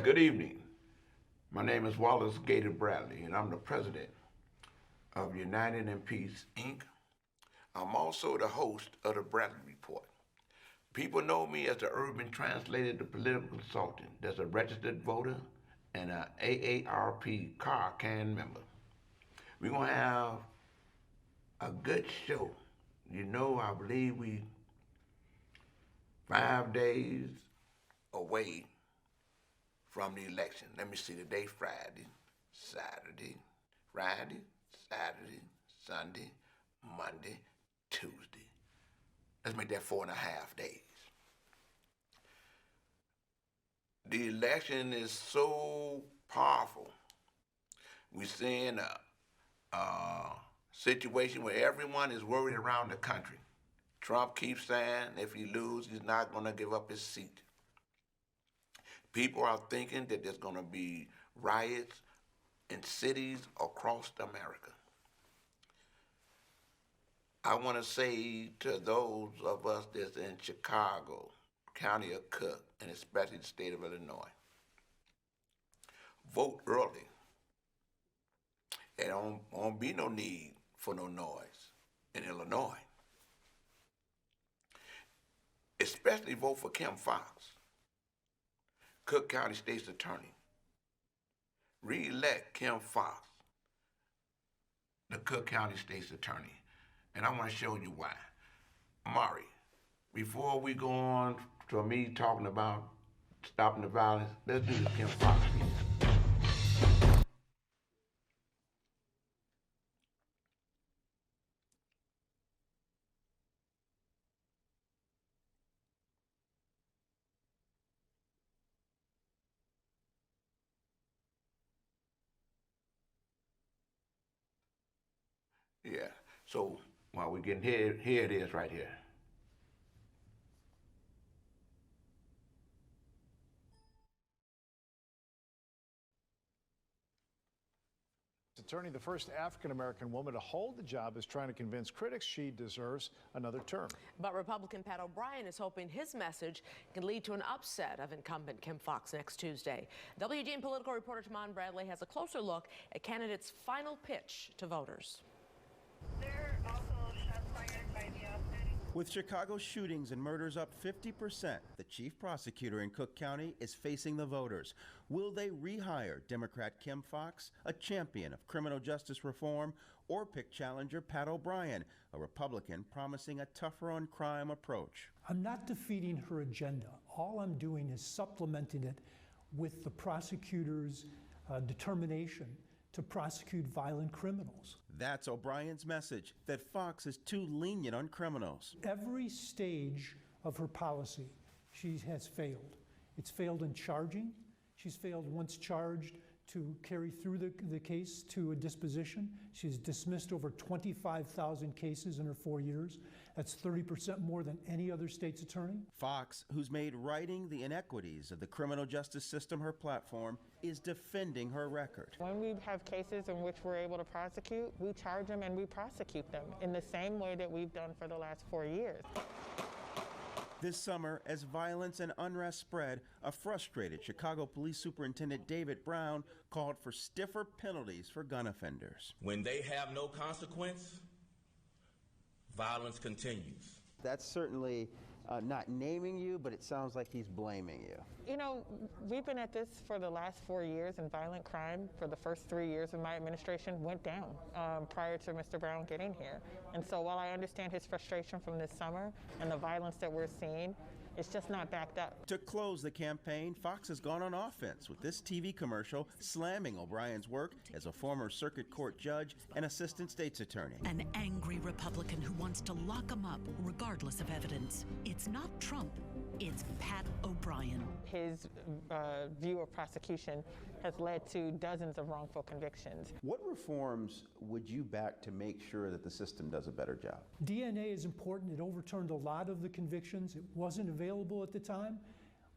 Good evening. My name is Wallace Gator Bradley, and I'm the president of United in Peace, Inc. I'm also the host of the Bradley Report. People know me as the urban translator, the political consultant that's a registered voter and an AARP car can member. We're going to have a good show. I believe we 5 days away from the election. Let me see, today Friday, Saturday, Sunday, Monday, Tuesday. Let's make that 4.5 days. The election is so powerful. We're seeing a situation where everyone is worried around the country. Trump keeps saying if he loses, he's not going to give up his seat. People are thinking that there's going to be riots in cities across America. I want to say to those of us that's in Chicago, County of Cook, and especially the state of Illinois, vote early. There won't be no need for no noise in Illinois. Especially vote for Kim Foxx, Cook County State's Attorney. Re-elect Kim Foxx, the Cook County State's Attorney. And I want to show you why. Mari, before we go on to me talking about stopping the violence, let's do the Kim Foxx piece. Yeah, so while we're getting here it is right here. Attorney, the first African-American woman to hold the job, is trying to convince critics she deserves another term. But Republican Pat O'Brien is hoping his message can lead to an upset of incumbent Kim Foxx next Tuesday. WGN political reporter Tamon Bradley has a closer look at candidates' final pitch to voters. There are also shots fired by the offsetting. With Chicago shootings and murders up 50%, the chief prosecutor in Cook County is facing the voters. Will they rehire Democrat Kim Foxx, a champion of criminal justice reform, or pick challenger Pat O'Brien, a Republican promising a tougher on crime approach? I'm not defeating her agenda. All I'm doing is supplementing it with the prosecutor's determination to prosecute violent criminals. That's O'Brien's message, that Foxx is too lenient on criminals. Every stage of her policy, she has failed. It's failed in charging. She's failed once charged to carry through the case to a disposition. She's dismissed over 25,000 cases in her 4 years. That's 30% more than any other state's attorney. Foxx, who's made righting the inequities of the criminal justice system her platform, is defending her record. When we have cases in which we're able to prosecute, we charge them and we prosecute them in the same way that we've done for the last 4 years. This summer, as violence and unrest spread, a frustrated Chicago Police Superintendent David Brown called for stiffer penalties for gun offenders. When they have no consequence, violence continues. That's certainly not naming you, but it sounds like he's blaming you. You know, we've been at this for the last 4 years, and violent crime for the first 3 years of my administration went down prior to Mr. Brown getting here. And so while I understand his frustration from this summer and the violence that we're seeing, it's just not backed up. To close the campaign, Foxx has gone on offense with this TV commercial slamming O'Brien's work as a former circuit court judge and assistant state's attorney. An angry Republican who wants to lock him up regardless of evidence. It's not Trump, it's Pat O'Brien. His view of prosecution has led to dozens of wrongful convictions. What reforms would you back to make sure that the system does a better job? DNA is important. It overturned a lot of the convictions. It wasn't available at the time.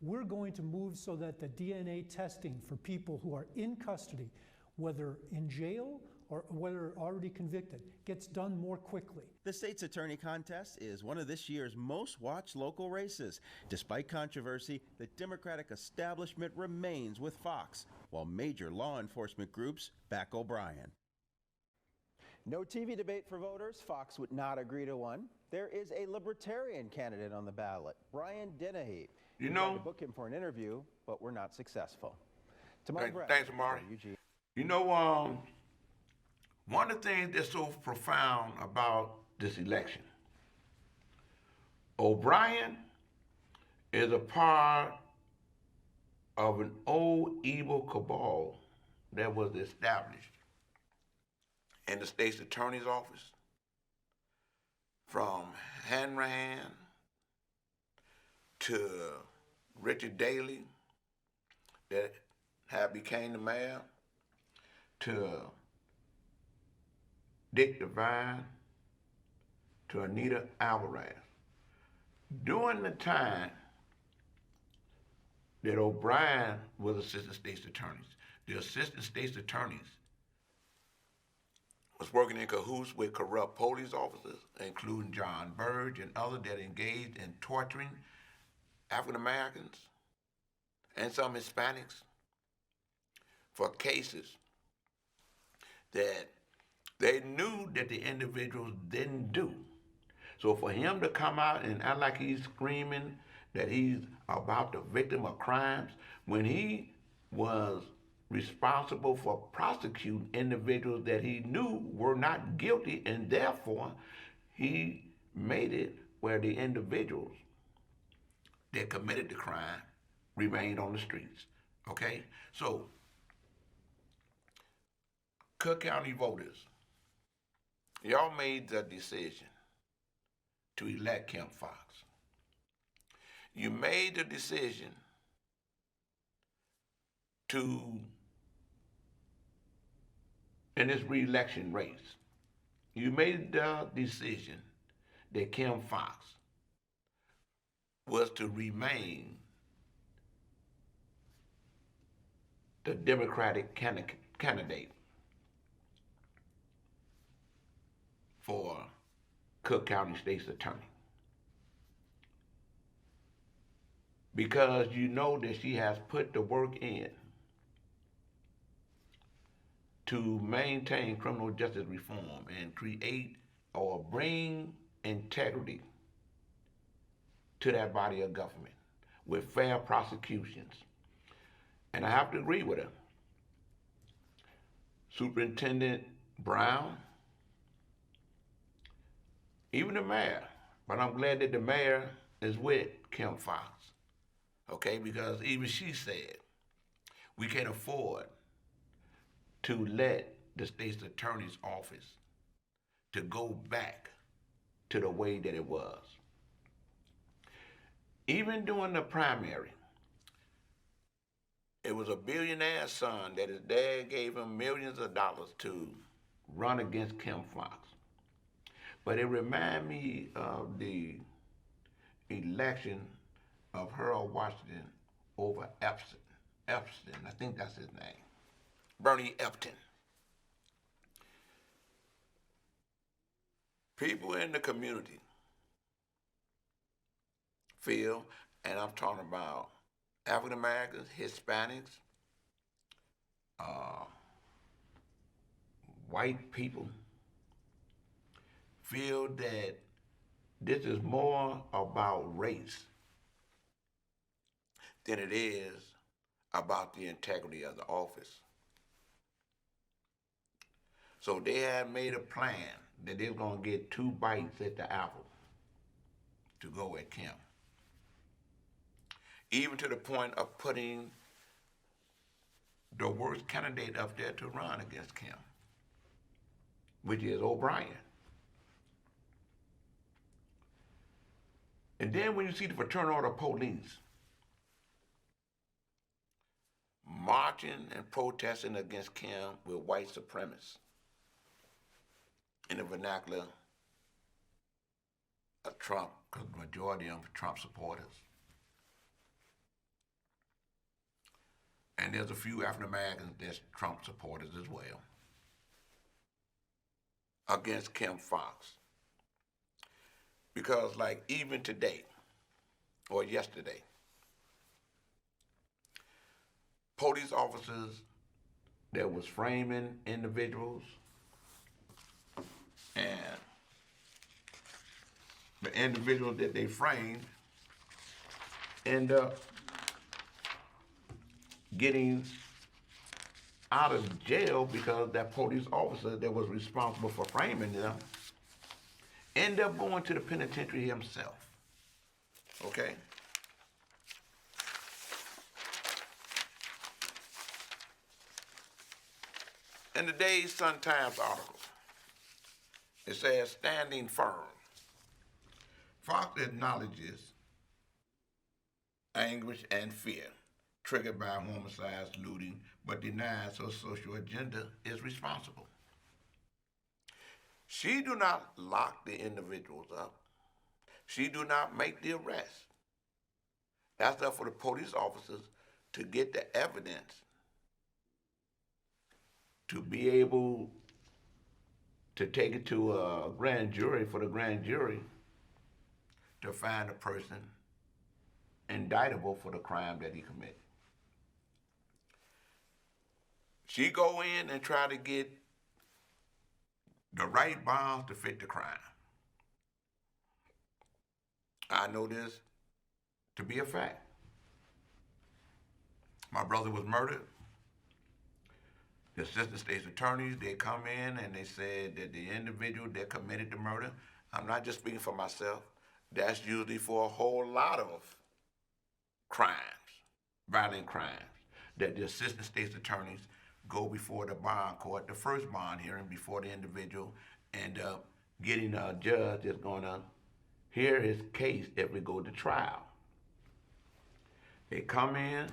We're going to move so that the DNA testing for people who are in custody, whether in jail or whether already convicted gets done more quickly. The state's attorney contest is one of this year's most watched local races. Despite controversy, the Democratic establishment remains with Foxx, while major law enforcement groups back O'Brien. No TV debate for voters. Fox would not agree to one. There is a libertarian candidate on the ballot, Brian Dennehy. We tried to book him for an interview, but we're not successful. Thanks, Amari. You know, one of the things that's so profound about this election, O'Brien is a part of an old evil cabal that was established in the state's attorney's office, from Hanrahan to Richard Daley, that had became the mayor, to Dick Devine, to Anita Alvarez. During the time that O'Brien was assistant state's attorneys, the assistant state's attorneys was working in cahoots with corrupt police officers, including John Burge and others that engaged in torturing African Americans and some Hispanics for cases that they knew that the individuals didn't do. So for him to come out and act like he's screaming that he's about the victim of crimes, when he was responsible for prosecuting individuals that he knew were not guilty, and therefore he made it where the individuals that committed the crime remained on the streets. Okay? So, Cook County voters, y'all made the decision to elect Kim Foxx. You made the decision to, in this re-election race, you made the decision that Kim Foxx was to remain the Democratic candidate for Cook County State's Attorney. Because you know that she has put the work in to maintain criminal justice reform and create or bring integrity to that body of government with fair prosecutions. And I have to agree with her. Superintendent Brown, even the mayor, but I'm glad that the mayor is with Kim Foxx, okay? Because even she said, we can't afford to let the state's attorney's office to go back to the way that it was. Even during the primary, it was a billionaire's son that his dad gave him millions of dollars to run against Kim Foxx. But it reminded me of the election of Harold Washington over Epstein, I think that's his name, Bernie Epstein. People in the community feel, and I'm talking about African Americans, Hispanics, white people, feel that this is more about race than it is about the integrity of the office. So they have made a plan that they're going to get 2 bites at the apple to go at Kim. Even to the point of putting the worst candidate up there to run against Kim, which is O'Brien. And then when you see the Fraternal Order of Police marching and protesting against Kim with white supremacists, in the vernacular of Trump, because the majority of them are Trump supporters. And there's a few African Americans that's Trump supporters as well. against Kim Foxx. Because like even today or yesterday, police officers that was framing individuals and the individuals that they framed end up getting out of jail because that police officer that was responsible for framing them ended up going to the penitentiary himself. Okay? In today's Sun-Times article, it says, standing firm. Fox acknowledges anguish and fear triggered by homicides, looting, but denies her social agenda is responsible. She do not lock the individuals up. She do not make the arrest. That's up for the police officers to get the evidence to be able to take it to a grand jury for the grand jury to find a person indictable for the crime that he committed. She go in and try to get the right bonds to fit the crime. I know this to be a fact. My brother was murdered. The assistant state's attorneys, they come in and they said that the individual that committed the murder, I'm not just speaking for myself, that's usually for a whole lot of crimes, violent crimes, that the assistant state's attorneys go before the bond court, the first bond hearing before the individual, end up getting a judge that's gonna hear his case if we go to trial. They come in,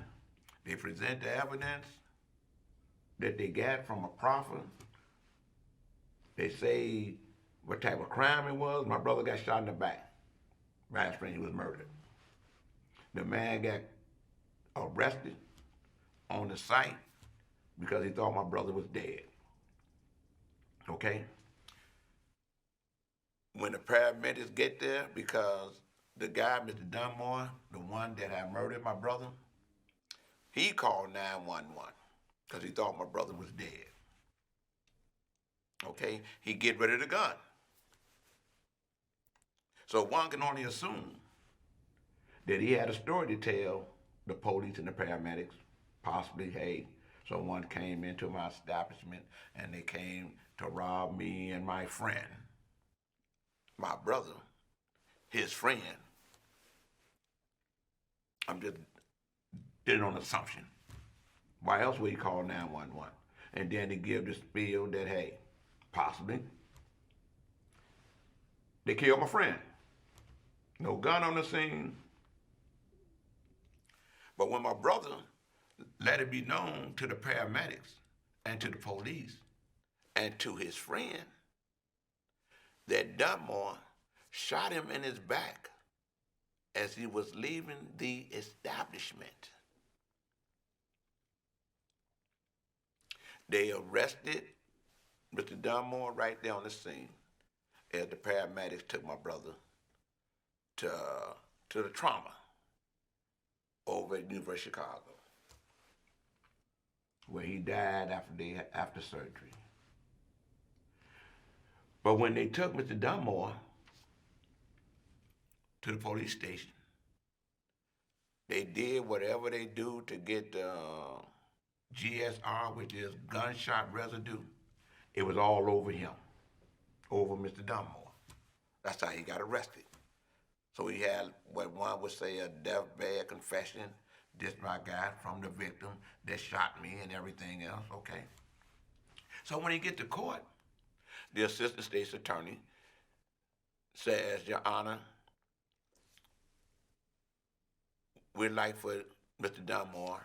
they present the evidence that they got from a proffer. They say what type of crime it was. My brother got shot in the back. Right after he was murdered. The man got arrested on the site because he thought my brother was dead. Okay? When the paramedics get there, because the guy, Mr. Dunmore, the one that had murdered my brother, he called 911 because he thought my brother was dead. Okay? He get rid of the gun. So one can only assume that he had a story to tell the police and the paramedics, possibly, hey, someone came into my establishment and they came to rob me and my friend, my brother, his friend. I'm just did it on assumption. Why else would he call 911? And then he give the spiel that, hey, possibly, they killed my friend. No gun on the scene. But when my brother let it be known to the paramedics and to the police and to his friend that Dunmore shot him in his back as he was leaving the establishment. They arrested Mr. Dunmore right there on the scene as the paramedics took my brother to the trauma over at University of Chicago, where he died after surgery. But when they took Mr. Dunmore to the police station, they did whatever they do to get GSR, which is gunshot residue. It was all over him, over Mr. Dunmore. That's how he got arrested. So he had what one would say a deathbed confession. This my guy from the victim that shot me and everything else, okay? So when he get to court, the assistant state's attorney says, Your Honor, we'd like for Mr. Dunmore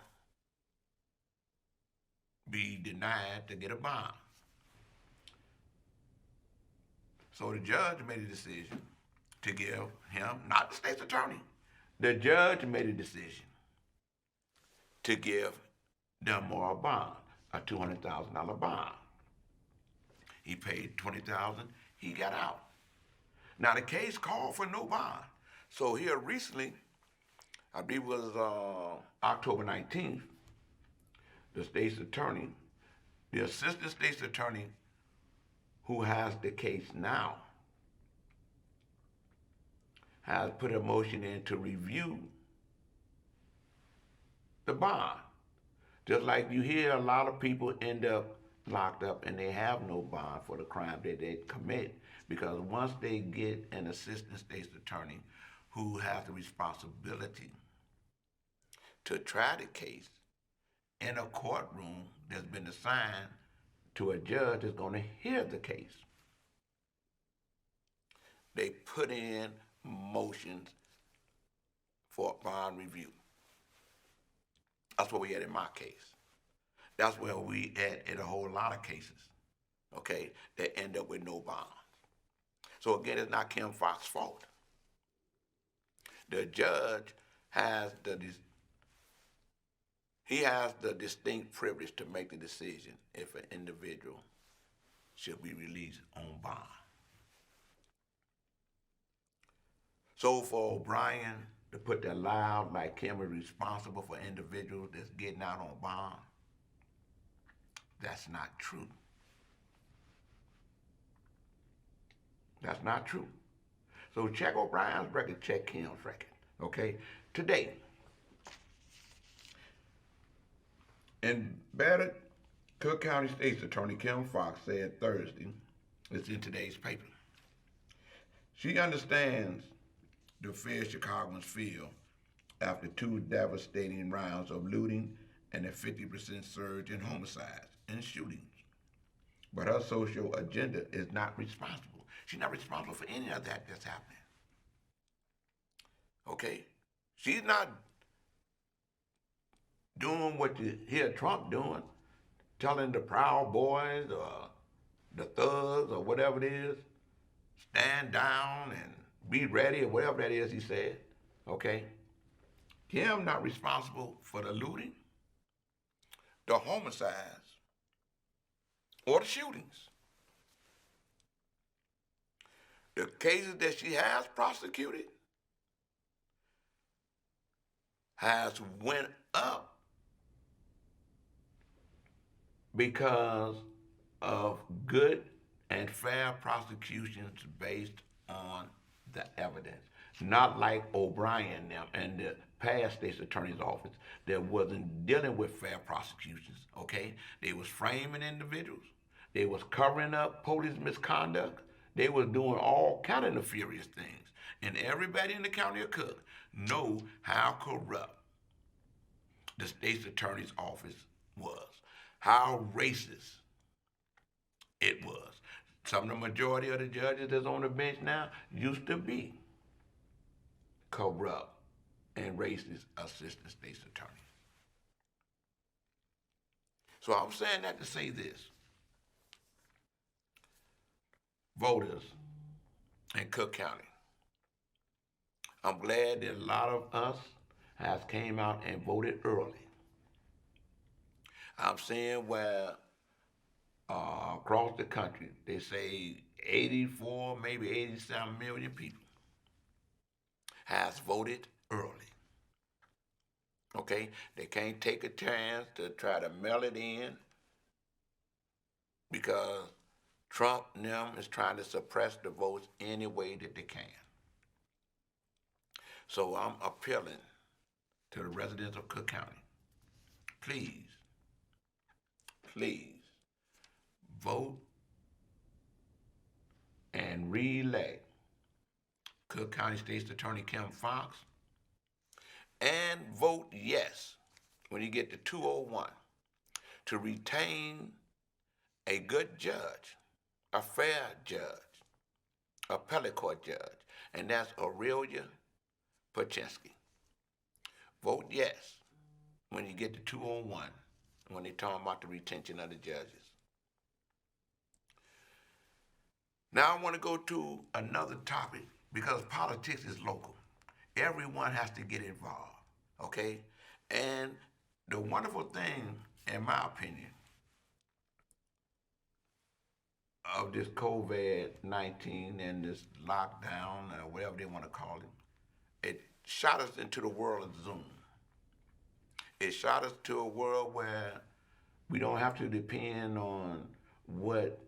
be denied to get a bond. So the judge made a decision to give him, not the state's attorney, the judge made a decision to give Dunmore a bond, a $200,000 bond. He paid $20,000. He got out. Now the case called for no bond. So here recently, I believe it was October 19th, the state's attorney, the assistant state's attorney who has the case now, has put a motion in to review the bond. Just like you hear a lot of people end up locked up and they have no bond for the crime that they commit, because once they get an assistant state's attorney who has the responsibility to try the case in a courtroom that's been assigned to a judge that's going to hear the case, they put in motions for bond review. That's what we had in my case. That's where we at in a whole lot of cases, okay, that end up with no bond. So again, it's not Kim Foxx's fault. The judge has the distinct privilege to make the decision if an individual should be released on bond. So for O'Brien to put that loud like Kim is responsible for individuals that's getting out on bond, that's not true. That's not true. So check O'Brien's record, check Kim's record, okay? Today, embedded Cook County State's Attorney Kim Foxx said Thursday, it's in today's paper, she understands the fear Chicagoans feel after 2 devastating rounds of looting and a 50% surge in homicides and shootings. But her social agenda is not responsible. She's not responsible for any of that that's happening. Okay? She's not doing what you hear Trump doing, telling the Proud Boys or the thugs or whatever it is, stand down and be ready or whatever that is he said, okay? Kim not responsible for the looting, the homicides, or the shootings. The cases that she has prosecuted has went up because of good and fair prosecutions based on the evidence. Not like O'Brien now and the past state's attorney's office that wasn't dealing with fair prosecutions, okay? They was framing individuals. They was covering up police misconduct. They was doing all kind of nefarious things. And everybody in the county of Cook know how corrupt the state's attorney's office was, how racist it was. Some of the majority of the judges that's on the bench now used to be corrupt and racist assistant state's attorneys. So I'm saying that to say this. Voters in Cook County, I'm glad that a lot of us has came out and voted early. I'm seeing where across the country, they say 84, maybe 87 million people has voted early. Okay? They can't take a chance to try to mail it in because Trump and them is trying to suppress the votes any way that they can. So I'm appealing to the residents of Cook County. Please, please, vote and re-elect Cook County State's Attorney Kim Foxx, and vote yes when you get to 201 to retain a good judge, a fair judge, appellate court judge, and that's Aurelia Paczynski. Vote yes when you get to 201 when they're talking about the retention of the judges. Now I want to go to another topic because politics is local. Everyone has to get involved, okay? And the wonderful thing, in my opinion, of this COVID-19 and this lockdown, or whatever they want to call it, it shot us into the world of Zoom. It shot us to a world where we don't have to depend on what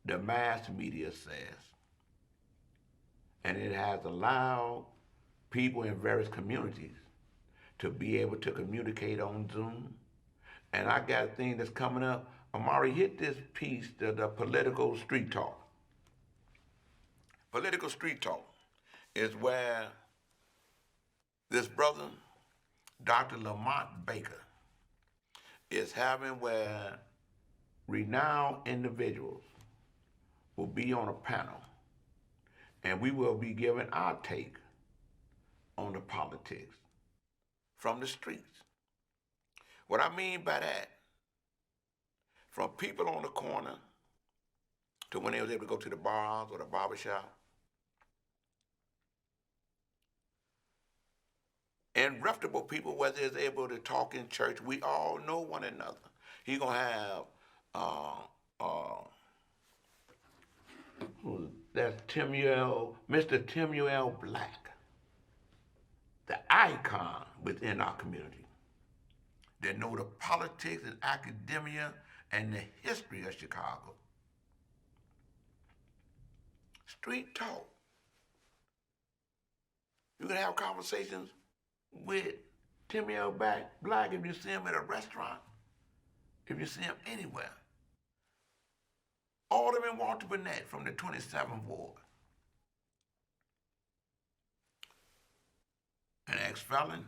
the mass media says. And it has allowed people in various communities to be able to communicate on Zoom. And I got a thing that's coming up. Amari, hit this piece, the political street talk. Political street talk is where this brother, Dr. Lamont Baker, is having where renowned individuals will be on a panel, and we will be giving our take on the politics from the streets. What I mean by that, from people on the corner to when they was able to go to the bars or the barbershop, and reputable people, whether they're able to talk in church, we all know one another. He's gonna have that's Mr. Timuel Black, the icon within our community, that know the politics and academia and the history of Chicago. Street talk. You can have conversations with Timuel Black if you see him at a restaurant, if you see him anywhere. Alderman Walter Burnett from the 27th Ward. An ex-felon,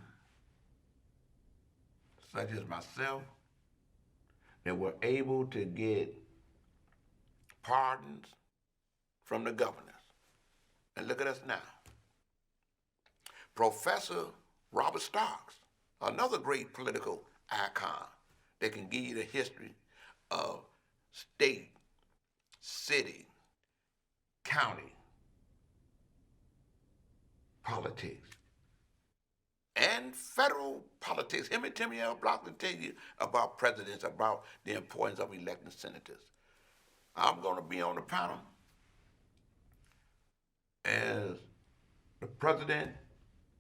such as myself, that were able to get pardons from the governors. And look at us now. Professor Robert Starks, another great political icon that can give you the history of state, city, county politics and federal politics. Him and Timuel Black will tell you about presidents, about the importance of electing senators. I'm going to be on the panel as the president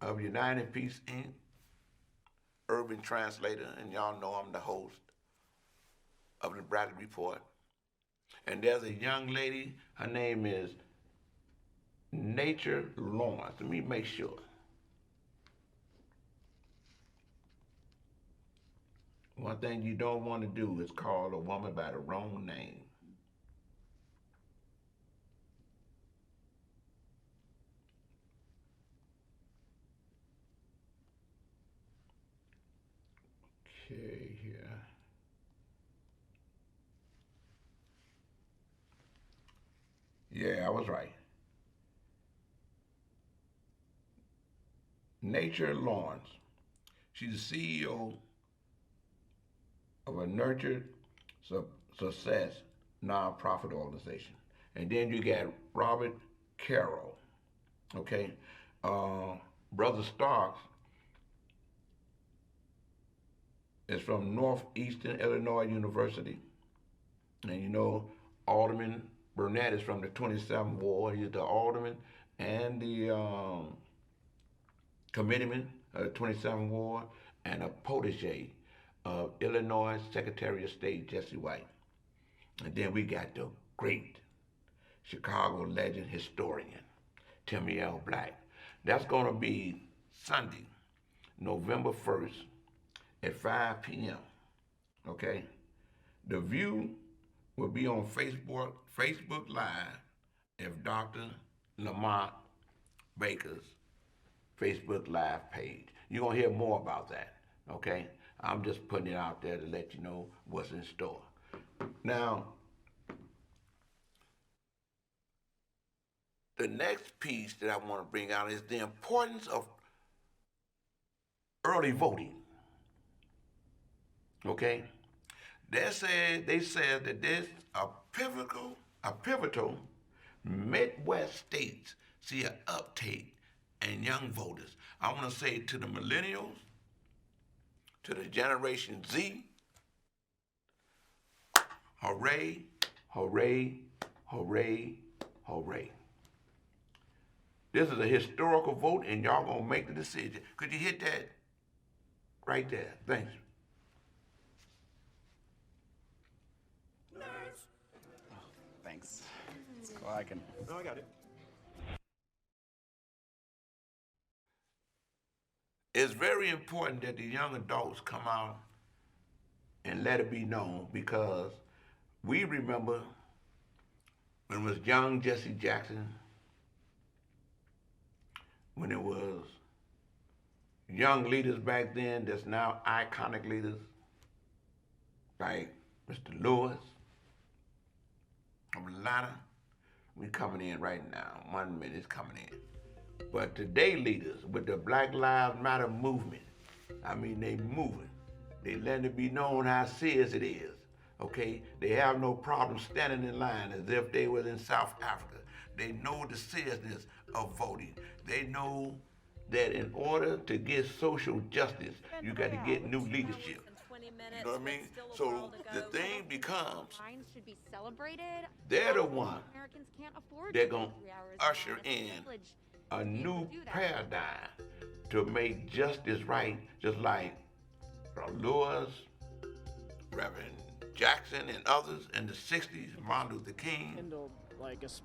of United Peace, Inc., urban translator, and y'all know I'm the host of the Bradley Report. And there's a young lady, her name is Nature Lawrence. Let me make sure. One thing you don't want to do is call a woman by the wrong name. Okay, here. Yeah, I was right. Nature Lawrence. She's the CEO of a Nurtured Success nonprofit organization. And then you got Robert Carroll, okay? Brother Starks is from Northeastern Illinois University. And you know, Alderman Burnett is from the 27th Ward. He's the alderman and the committeeman of the 27th Ward, and a protege of Illinois Secretary of State Jesse White. And then we got the great Chicago legend historian, Timuel Black. That's gonna be Sunday, November 1st at 5 p.m., okay? The view will be on Facebook Live if Dr. Lamont Baker's Facebook Live page. You're gonna hear more about that, okay? I'm just putting it out there to let you know what's in store. Now, the next piece that I want to bring out is the importance of early voting, okay? They said that there's a pivotal Midwest states see an uptake in young voters. I want to say to the millennials, to the Generation Z, hooray, hooray, Hooray, hooray. This is a historical vote, and y'all gonna make the decision. Could you hit that right there? Thanks. Thanks. Well, I can. No, I got it. It's very important that the young adults come out and let it be known, because we remember when it was young Jesse Jackson, when it was young leaders back then that's now iconic leaders, like Mr. Lewis from Atlanta. We coming in right now. 1 minute is coming in. But today leaders with the Black Lives Matter movement, I mean, they moving. They letting it be known how serious it is, okay? They have no problem standing in line as if they was in South Africa. They know the seriousness of voting. They know that in order to get social justice, you got to get new leadership. You know what I mean? So the thing becomes, should be celebrated. they're the one Americans can't afford they're to going wait 3 hours to usher line. in It's a privilege a to be able new to do that. paradigm to make justice right, just like Lewis, Reverend Jackson, and others in the 60s, Martin Luther King,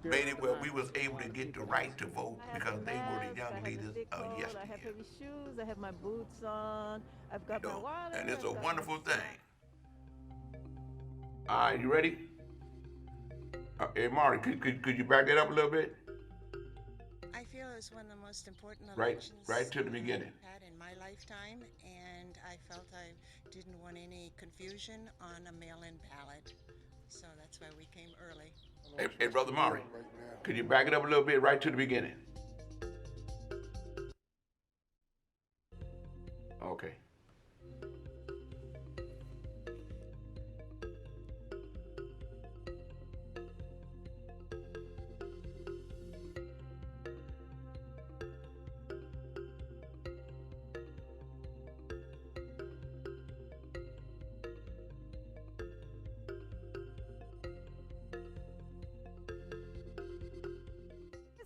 made it where we was able to get the right to vote because they were the young leaders of I have yesteryear. heavy shoes, I have my boots on, I've got my wallet. And it's a I've got wonderful my thing. All right, you ready? Hey, Marty, could you back that up a little bit? I feel it's one of the most important Right elections to the beginning. I've had in my lifetime, and I felt I didn't want any confusion on a mail-in ballot, so that's why we came early. Hey, Brother Marty, could you back it up a little bit right to the beginning? Okay.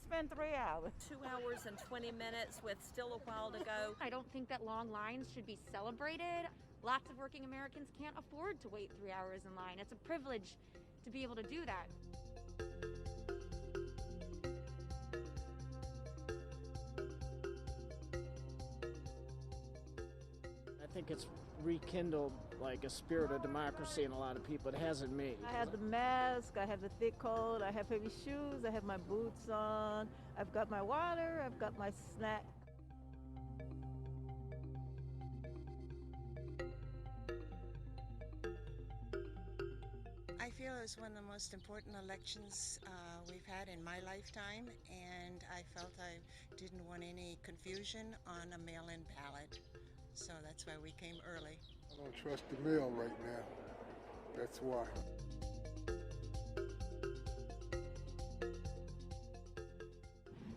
Spend 3 hours. 2 hours and 20 minutes with still a while to go. I don't think that long lines should be celebrated. Lots of working Americans can't afford to wait 3 hours in line. It's a privilege to be able to do that. I think it's rekindled like a spirit of democracy in a lot of people. It has in me. I have the mask, I have the thick coat, I have heavy shoes, I have my boots on, I've got my water, I've got my snack. I feel it's one of the most important elections we've had in my lifetime, and I felt I didn't want any confusion on a mail-in ballot, so that's why we came early. I don't trust the mail right now. That's why.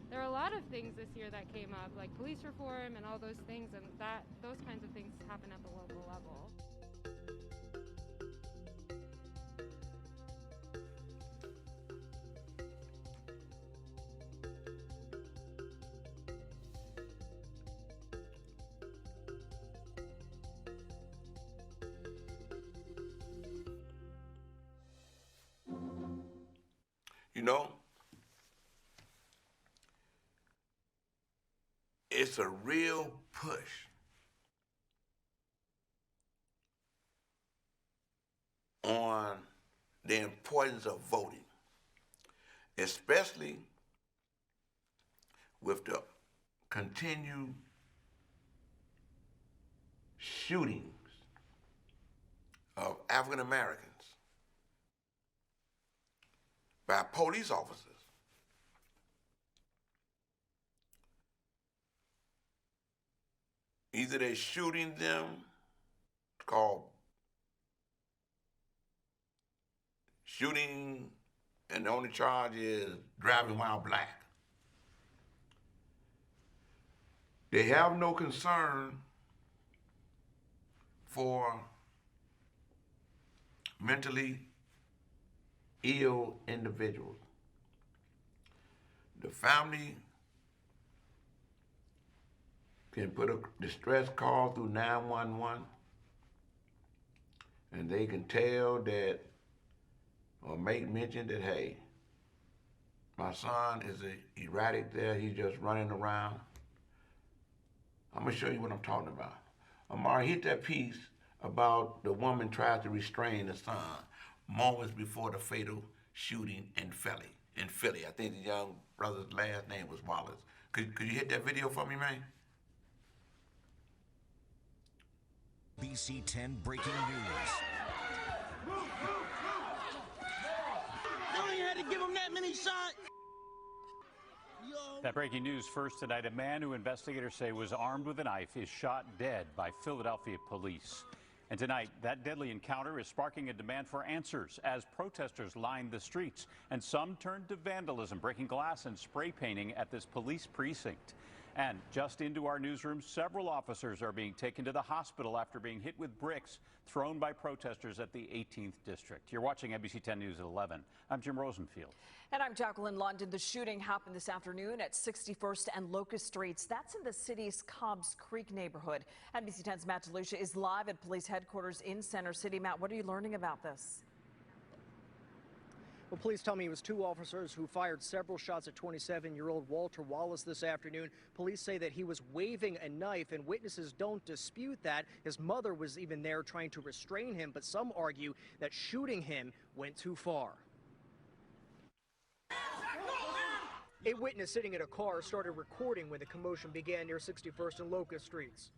There are a lot of things this year that came up, like police reform and all those things, and those kinds of things happen at the local level. You know, it's a real push on the importance of voting, especially with the continued shootings of African Americans by police officers. Either they're shooting them, called shooting, and the only charge is driving while black. They have no concern for mentally ill individuals. The family can put a distress call through 911, and they can tell that or make mention that, hey, my son is erratic there, he's just running around. I'm gonna show you what I'm talking about. Amari, hit that piece about the woman tries to restrain the son moments before the fatal shooting in Philly. I think the young brother's last name was Wallace. Could you hit that video for me, man? BC 10 breaking news. You ain't had to give him that many shots. That breaking news first tonight. A man who investigators say was armed with a knife is shot dead by Philadelphia police. And tonight, that deadly encounter is sparking a demand for answers as protesters line the streets. And some turned to vandalism, breaking glass and spray painting at this police precinct. And just into our newsroom, several officers are being taken to the hospital after being hit with bricks thrown by protesters at the 18th District. You're watching NBC 10 News at 11. I'm Jim Rosenfield. And I'm Jacqueline London. The shooting happened this afternoon at 61st and Locust Streets. That's in the city's Cobbs Creek neighborhood. NBC 10's Matt DeLucia is live at police headquarters in Center City. Matt, what are you learning about this? Well, police tell me it was two officers who fired several shots at 27-year-old Walter Wallace this afternoon. Police say that he was waving a knife, and witnesses don't dispute that. His mother was even there trying to restrain him, but some argue that shooting him went too far. A witness sitting in a car started recording when the commotion began near 61st and Locust Streets.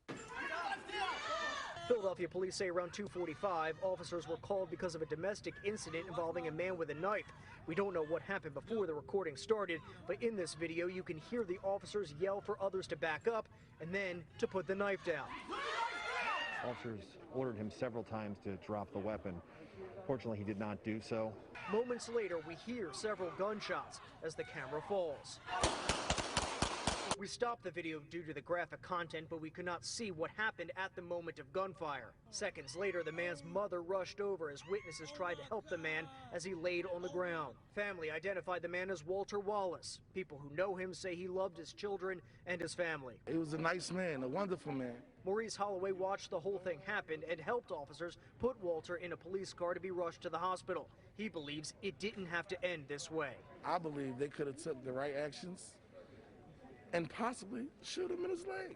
Philadelphia police say around 2:45, officers were called because of a domestic incident involving a man with a knife. We don't know what happened before the recording started, but in this video, you can hear the officers yell for others to back up and then to put the knife down. Officers ordered him several times to drop the weapon. Fortunately, he did not do so. Moments later, we hear several gunshots as the camera falls. We stopped the video due to the graphic content, but we could not see what happened at the moment of gunfire. Seconds later, the man's mother rushed over as witnesses tried to help the man as he laid on the ground. Family identified the man as Walter Wallace. People who know him say he loved his children and his family. He was a nice man, a wonderful man. Maurice Holloway watched the whole thing happen and helped officers put Walter in a police car to be rushed to the hospital. He believes it didn't have to end this way. I believe they could have took the right actions and possibly shoot him in his leg.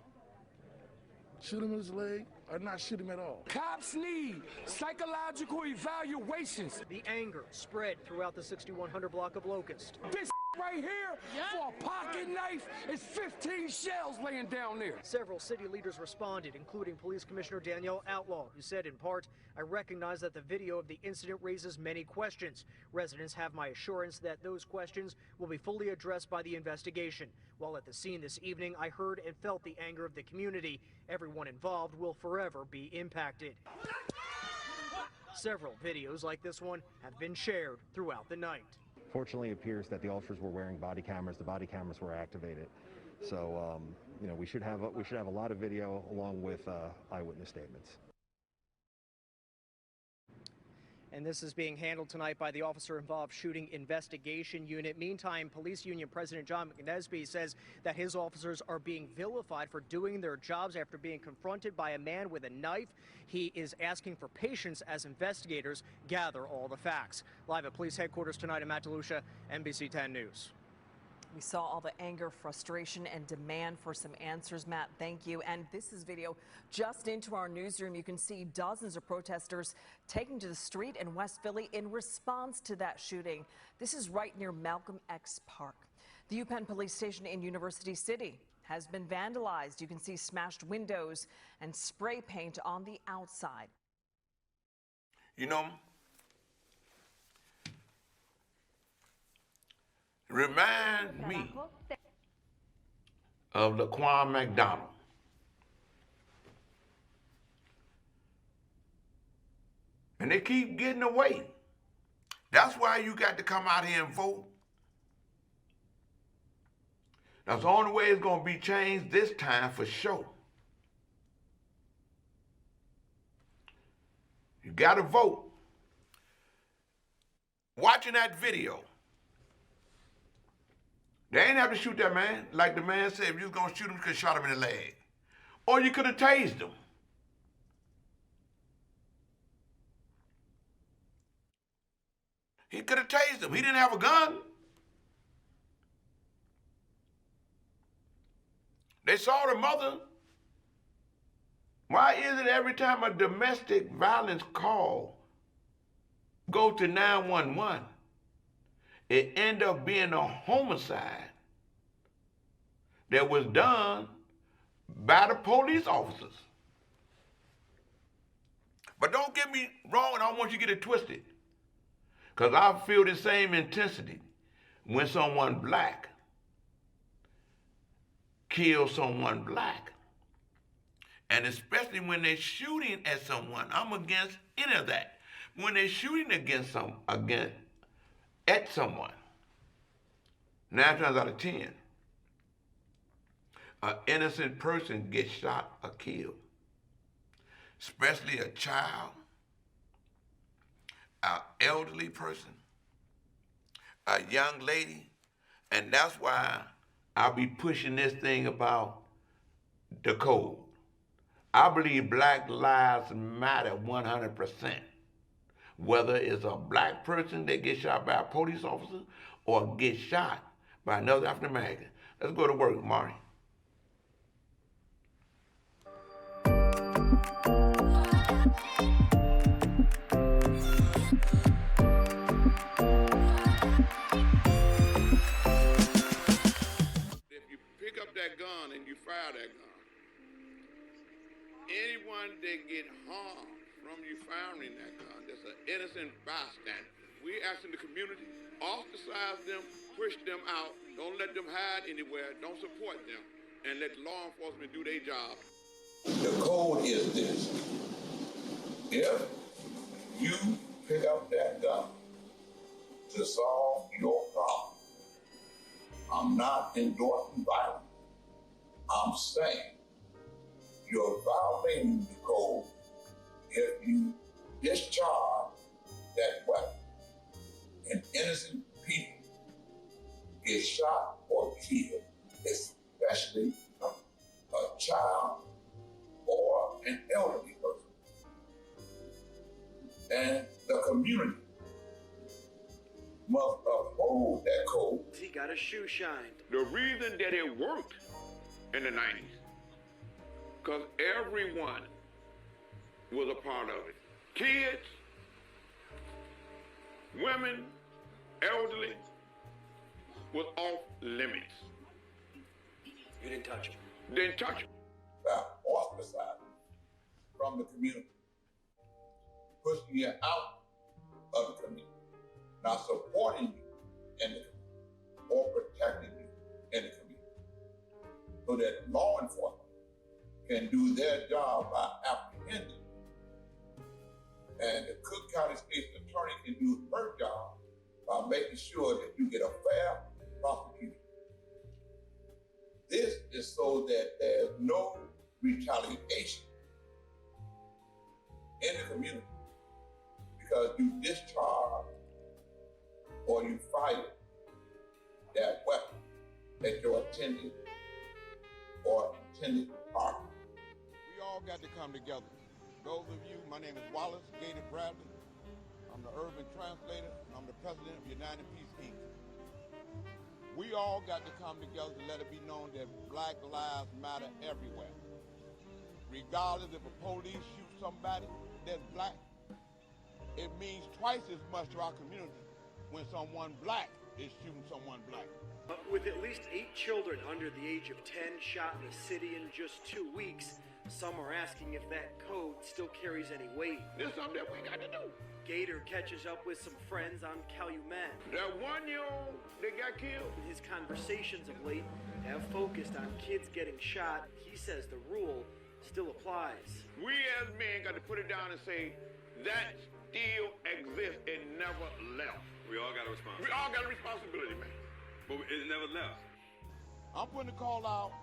Shoot him in his leg or not shoot him at all. Cops need psychological evaluations. The anger spread throughout the 6100 block of Locust. This right here for a pocket knife is 15 shells laying down there. Several city leaders responded, including Police Commissioner Danielle Outlaw, who said in part, "I recognize that the video of the incident raises many questions. Residents have my assurance that those questions will be fully addressed by the investigation. While at the scene this evening, I heard and felt the anger of the community. Everyone involved will forever be impacted." Several videos like this one have been shared throughout the night. Fortunately, it appears that the officers were wearing body cameras. The body cameras were activated. So, you know, we should have a lot of video along with eyewitness statements. And this is being handled tonight by the officer-involved shooting investigation unit. Meantime, police union president John McNesby says that his officers are being vilified for doing their jobs after being confronted by a man with a knife. He is asking for patience as investigators gather all the facts. Live at police headquarters tonight, I'm Matt DeLucia, NBC 10 News. We saw all the anger, frustration, and demand for some answers. Matt, thank you. And this is video just into our newsroom. You can see dozens of protesters taking to the street in West Philly in response to that shooting. This is right near Malcolm X Park. The UPenn police station in University City has been vandalized. You can see smashed windows and spray paint on the outside. You know, remind me of Laquan McDonald. And they keep getting away. That's why you got to come out here and vote. That's the only way it's going to be changed this time for sure. You got to vote. watching that video. They ain't have to shoot that man. Like the man said, if you was gonna shoot him, you could have shot him in the leg. Or you could have tased him. He could have tased him. He didn't have a gun. They saw the mother. Why is it every time a domestic violence call go to 911, it end up being a homicide that was done by the police officers? But don't get me wrong, and I don't want you to get it twisted, because I feel the same intensity when someone black kills someone black. And especially when they're shooting at someone, I'm against any of that. When they're shooting at someone, 9 times out of 10, an innocent person gets shot or killed. Especially a child, an elderly person, a young lady. And that's why I'll be pushing this thing about the code. I believe Black Lives Matter 100%. Whether it's a black person that gets shot by a police officer or gets shot by another African American. Let's go to work, Mari. If you pick up that gun and you fire that gun, anyone that get harmed from you firing that gun, that's an innocent bystander. We asking the community, ostracize them, push them out, don't let them hide anywhere, don't support them, and let law enforcement do their job. The code is this: if you pick up that gun to solve your problem, I'm not endorsing violence. I'm saying you're violating the code if you discharge that weapon and innocent people get shot or killed, especially a child or an elderly person. And the community must uphold that code. He got his shoe shined. The reason that it worked in the 90s, because everyone was a part of it. Kids, women, elderly, was off limits. You didn't touch him. Didn't touch him. Ostracized from the community, pushing you out of the community, not supporting you in the community, or protecting you in the community, so that law enforcement can do their job by apprehending. And the Cook County State's Attorney can do her job by making sure that you get a fair prosecution. This is so that there's no retaliation in the community because you discharge or you fire that weapon at your intended partner. We all got to come together. Those of you, my name is Wallace Gator Bradley. I'm the urban translator. I'm the president of United Peace Inc. We all got to come together to let it be known that Black Lives Matter everywhere. Regardless if a police shoot somebody that's black, it means twice as much to our community when someone black is shooting someone black. With at least 8 children under the age of 10 shot in the city in just 2 weeks, some are asking if that code still carries any weight. This is something that we got to do. Gator catches up with some friends on Calumet. That 1-year-old that got killed. His conversations of late have focused on kids getting shot. He says the rule still applies. We as men got to put it down and say, that still exists. It never left. We all got a responsibility. We all got a responsibility, man. But it never left. I'm putting a call out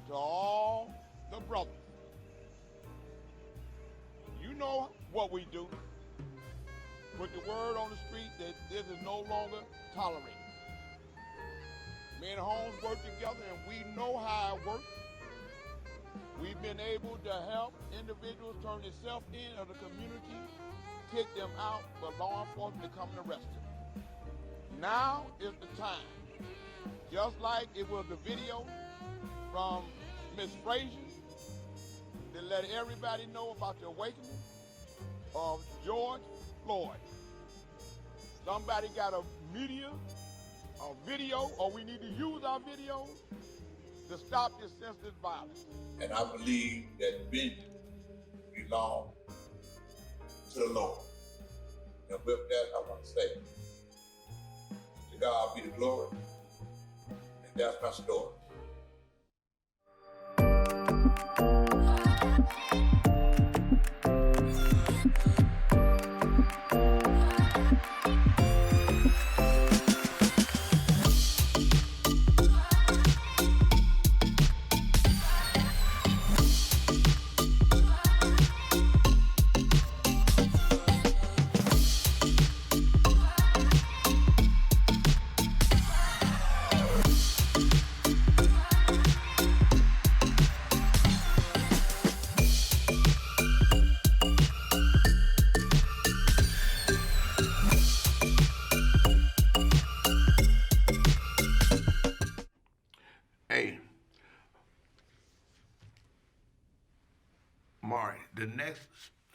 to all the brothers. You know what we do. put the word on the street that this is no longer tolerated. Me and Holmes work together, and we know how it works. We've been able to help individuals turn themselves in of the community, kick them out for law enforcement to come and arrest them. Now is the time. Just like it was the video from Miss Frazier that let everybody know about the awakening of George Floyd. Somebody got a video, or we need to use our videos to stop this senseless violence. And I believe that vengeance belongs to the Lord. And with that, I want to say, to God be the glory. And that's my story. Hey, Mari, the next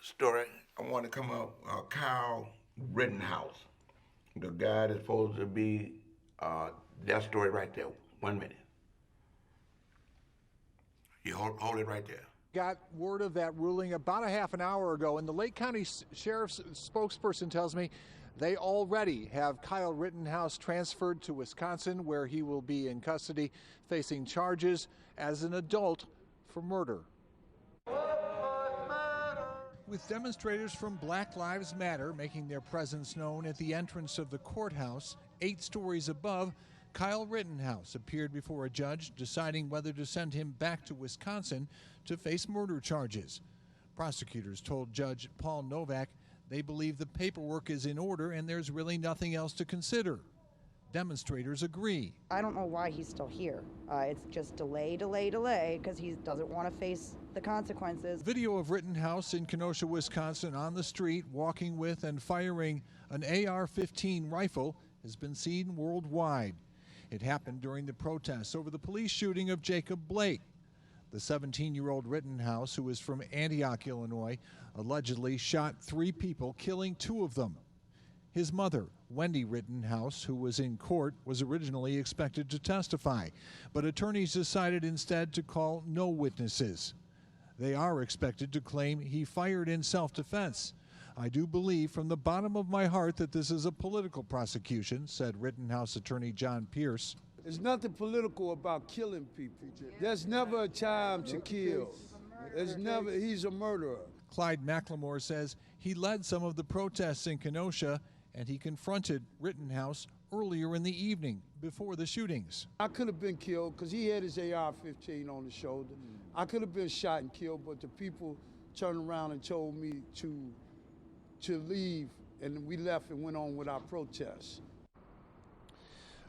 story I want to come up, Kyle Rittenhouse, the guy that's supposed to be, that story right there. 1 minute. You hold it right there. Got word of that ruling about a half an hour ago, and the Lake County Sheriff's spokesperson tells me they already have Kyle Rittenhouse transferred to Wisconsin, where he will be in custody facing charges as an adult for murder. With demonstrators from Black Lives Matter making their presence known at the entrance of the courthouse, 8 stories above, Kyle Rittenhouse appeared before a judge deciding whether to send him back to Wisconsin to face murder charges. Prosecutors told Judge Paul Novak they believe the paperwork is in order and there's really nothing else to consider. Demonstrators agree. I don't know why he's still here. It's just delay, because he doesn't want to face the consequences. Video of Rittenhouse in Kenosha, Wisconsin on the street walking with and firing an AR-15 rifle has been seen worldwide. It happened during the protests over the police shooting of Jacob Blake. The 17-year-old Rittenhouse, who is from Antioch, Illinois, allegedly shot 3 people, killing 2 of them. His mother, Wendy Rittenhouse, who was in court, was originally expected to testify, but attorneys decided instead to call no witnesses. They are expected to claim he fired in self-defense. I do believe from the bottom of my heart that this is a political prosecution, said Rittenhouse attorney John Pierce. There's nothing political about killing people. There's never a time to kill. He's a murderer. Clyde McLemore says he led some of the protests in Kenosha, and he confronted Rittenhouse earlier in the evening before the shootings. I could have been killed because he had his AR-15 on his shoulder. I could have been shot and killed, but the people turned around and told me to leave, and we left and went on with our protests.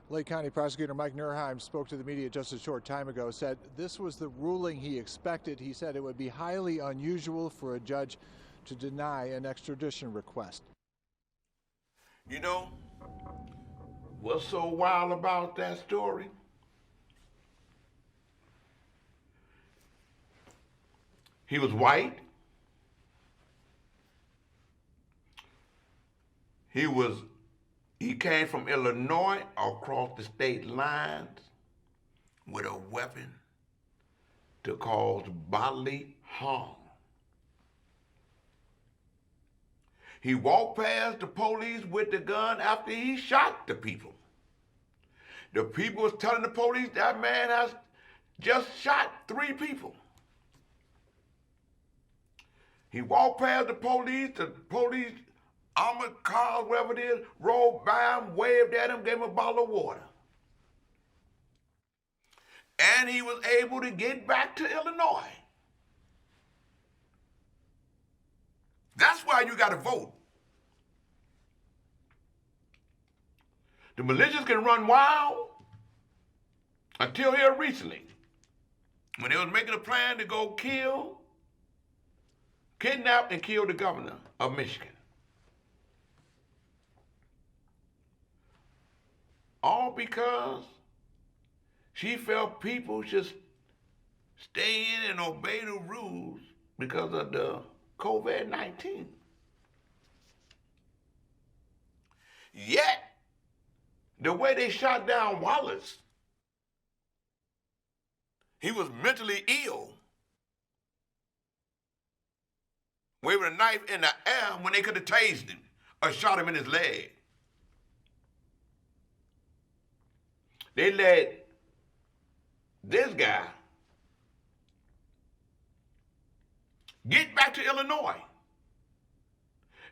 Lake County Prosecutor Mike Nerheim spoke to the media just a short time ago, said this was the ruling he expected. He said it would be highly unusual for a judge to deny an extradition request. You know, what's so wild about that story? He was white. He came from Illinois across the state lines with a weapon to cause bodily harm. He walked past the police with the gun after he shot the people. The people was telling the police that man has just shot 3 people. He walked past the police armored cars, whatever it is, rolled by him, waved at him, gave him a bottle of water. And he was able to get back to Illinois. That's why you got to vote. The militias can run wild until here recently, when they was making a plan to go kidnap and kill the governor of Michigan. All because she felt people should stay in and obey the rules because of the COVID-19. Yet, the way they shot down Wallace, he was mentally ill, waving a knife in the air when they could have tased him or shot him in his leg. They let this guy get back to Illinois.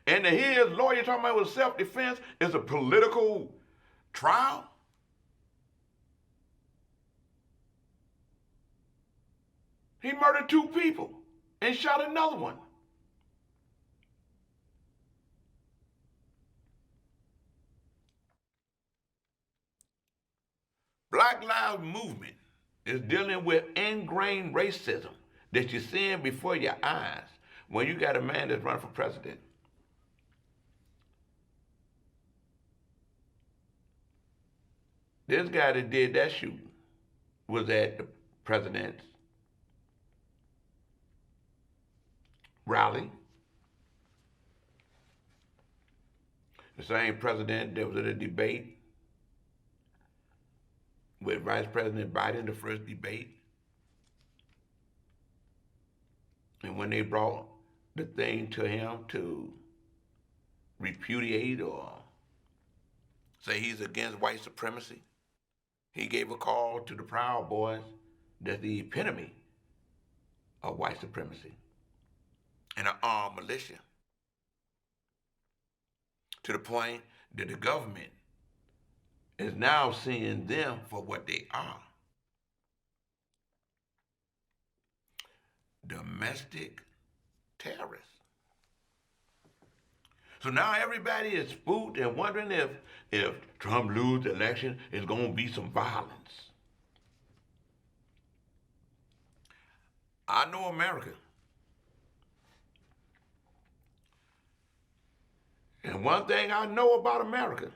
And to hear his lawyer talking about it was self-defense is a political trial. He murdered 2 people and shot another one. Black Lives Movement is dealing with ingrained racism that you're seeing before your eyes when you got a man that's running for president. This guy that did that shooting was at the president's rally. The same president that was at a debate with Vice President Biden, the first debate. And when they brought the thing to him to repudiate or say he's against white supremacy, he gave a call to the Proud Boys, that's the epitome of white supremacy, and an armed militia, to the point that the government is now seeing them for what they are. Domestic terrorists. So now everybody is spooked and wondering if Trump loses the election, it's going to be some violence. I know America. And one thing I know about America,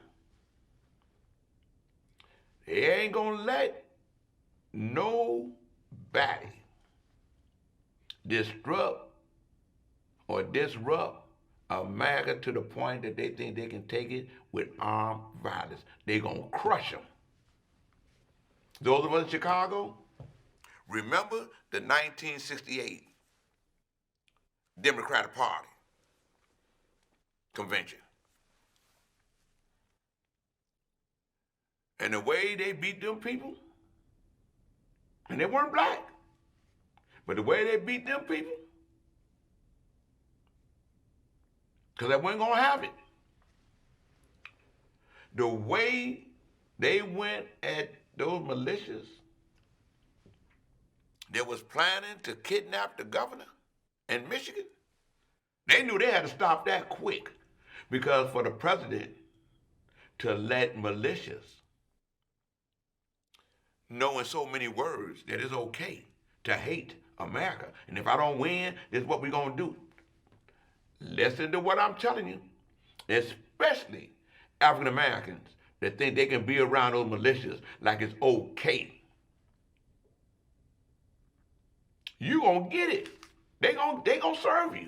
they ain't going to let nobody disrupt America to the point that they think they can take it with armed violence. They're going to crush them. Those of us in Chicago, remember the 1968 Democratic Party convention. And the way they beat them people, and they weren't black, but the way they beat them people, because they weren't going to have it. The way they went at those militias that was planning to kidnap the governor in Michigan, they knew they had to stop that quick, because for the president to let militias know in so many words that it's okay to hate America, and if I don't win, this is what we're going to do. Listen to what I'm telling you, especially African Americans that think they can be around those militias like it's okay. You gonna get it. They gonna serve you.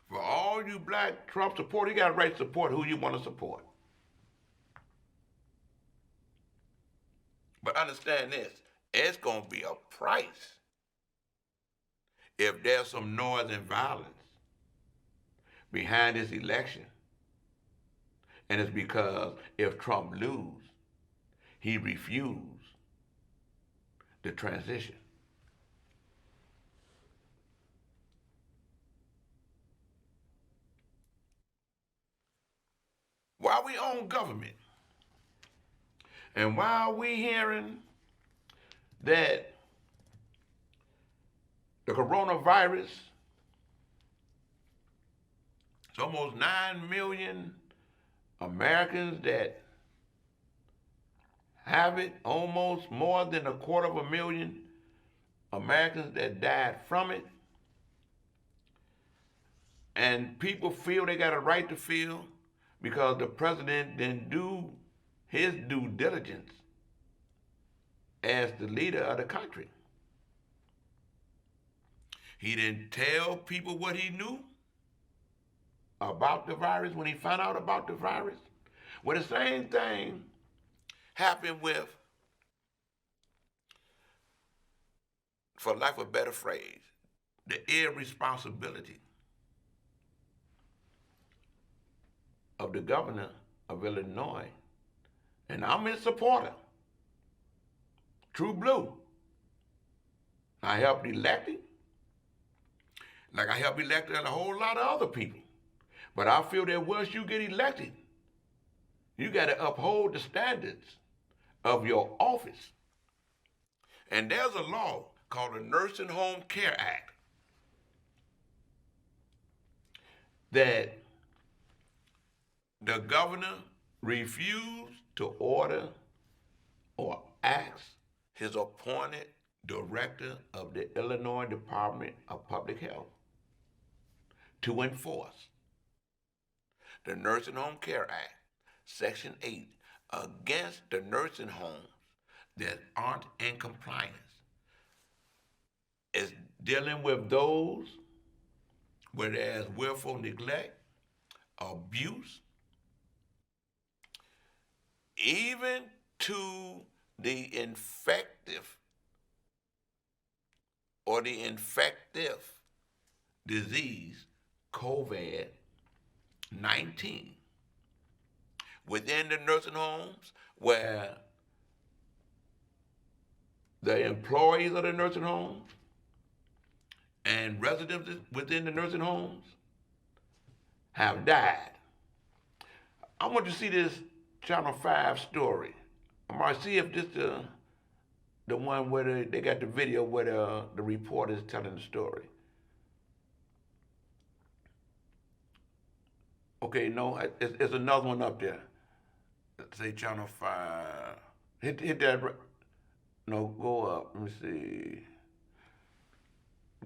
For all you black Trump supporters, you got a right to support who you want to support. But understand this, it's going to be a price if there's some noise and violence behind this election. And it's because if Trump loses, he refused the transition. While we own government, and while we hearing that the coronavirus It's almost 9 million Americans that have it, almost more than 250,000 Americans that died from it. And people feel they got a right to feel because the president didn't do his due diligence as the leader of the country. He didn't tell people what he knew about the virus when he found out about the virus. Well, the same thing happened with, for lack of a better phrase, the irresponsibility of the governor of Illinois. And I'm his supporter. True blue. I helped elect him, like I helped elect a whole lot of other people. But I feel that once you get elected, you got to uphold the standards of your office. And there's a law called the Nursing Home Care Act that the governor refused to order or ask his appointed director of the Illinois Department of Public Health to enforce the Nursing Home Care Act, Section 8, against the nursing homes that aren't in compliance. It's dealing with those where there's willful neglect, abuse, even to the infective or the infective disease, COVID-19. Within the nursing homes, where the employees of the nursing homes and residents within the nursing homes have died. I want you to see this Channel 5 story. I'm going to see if this the one where they got the video where the reporter is telling the story. Okay, no, it's another one up there. Let's say Channel 5. Hit that. No, go up. Let me see.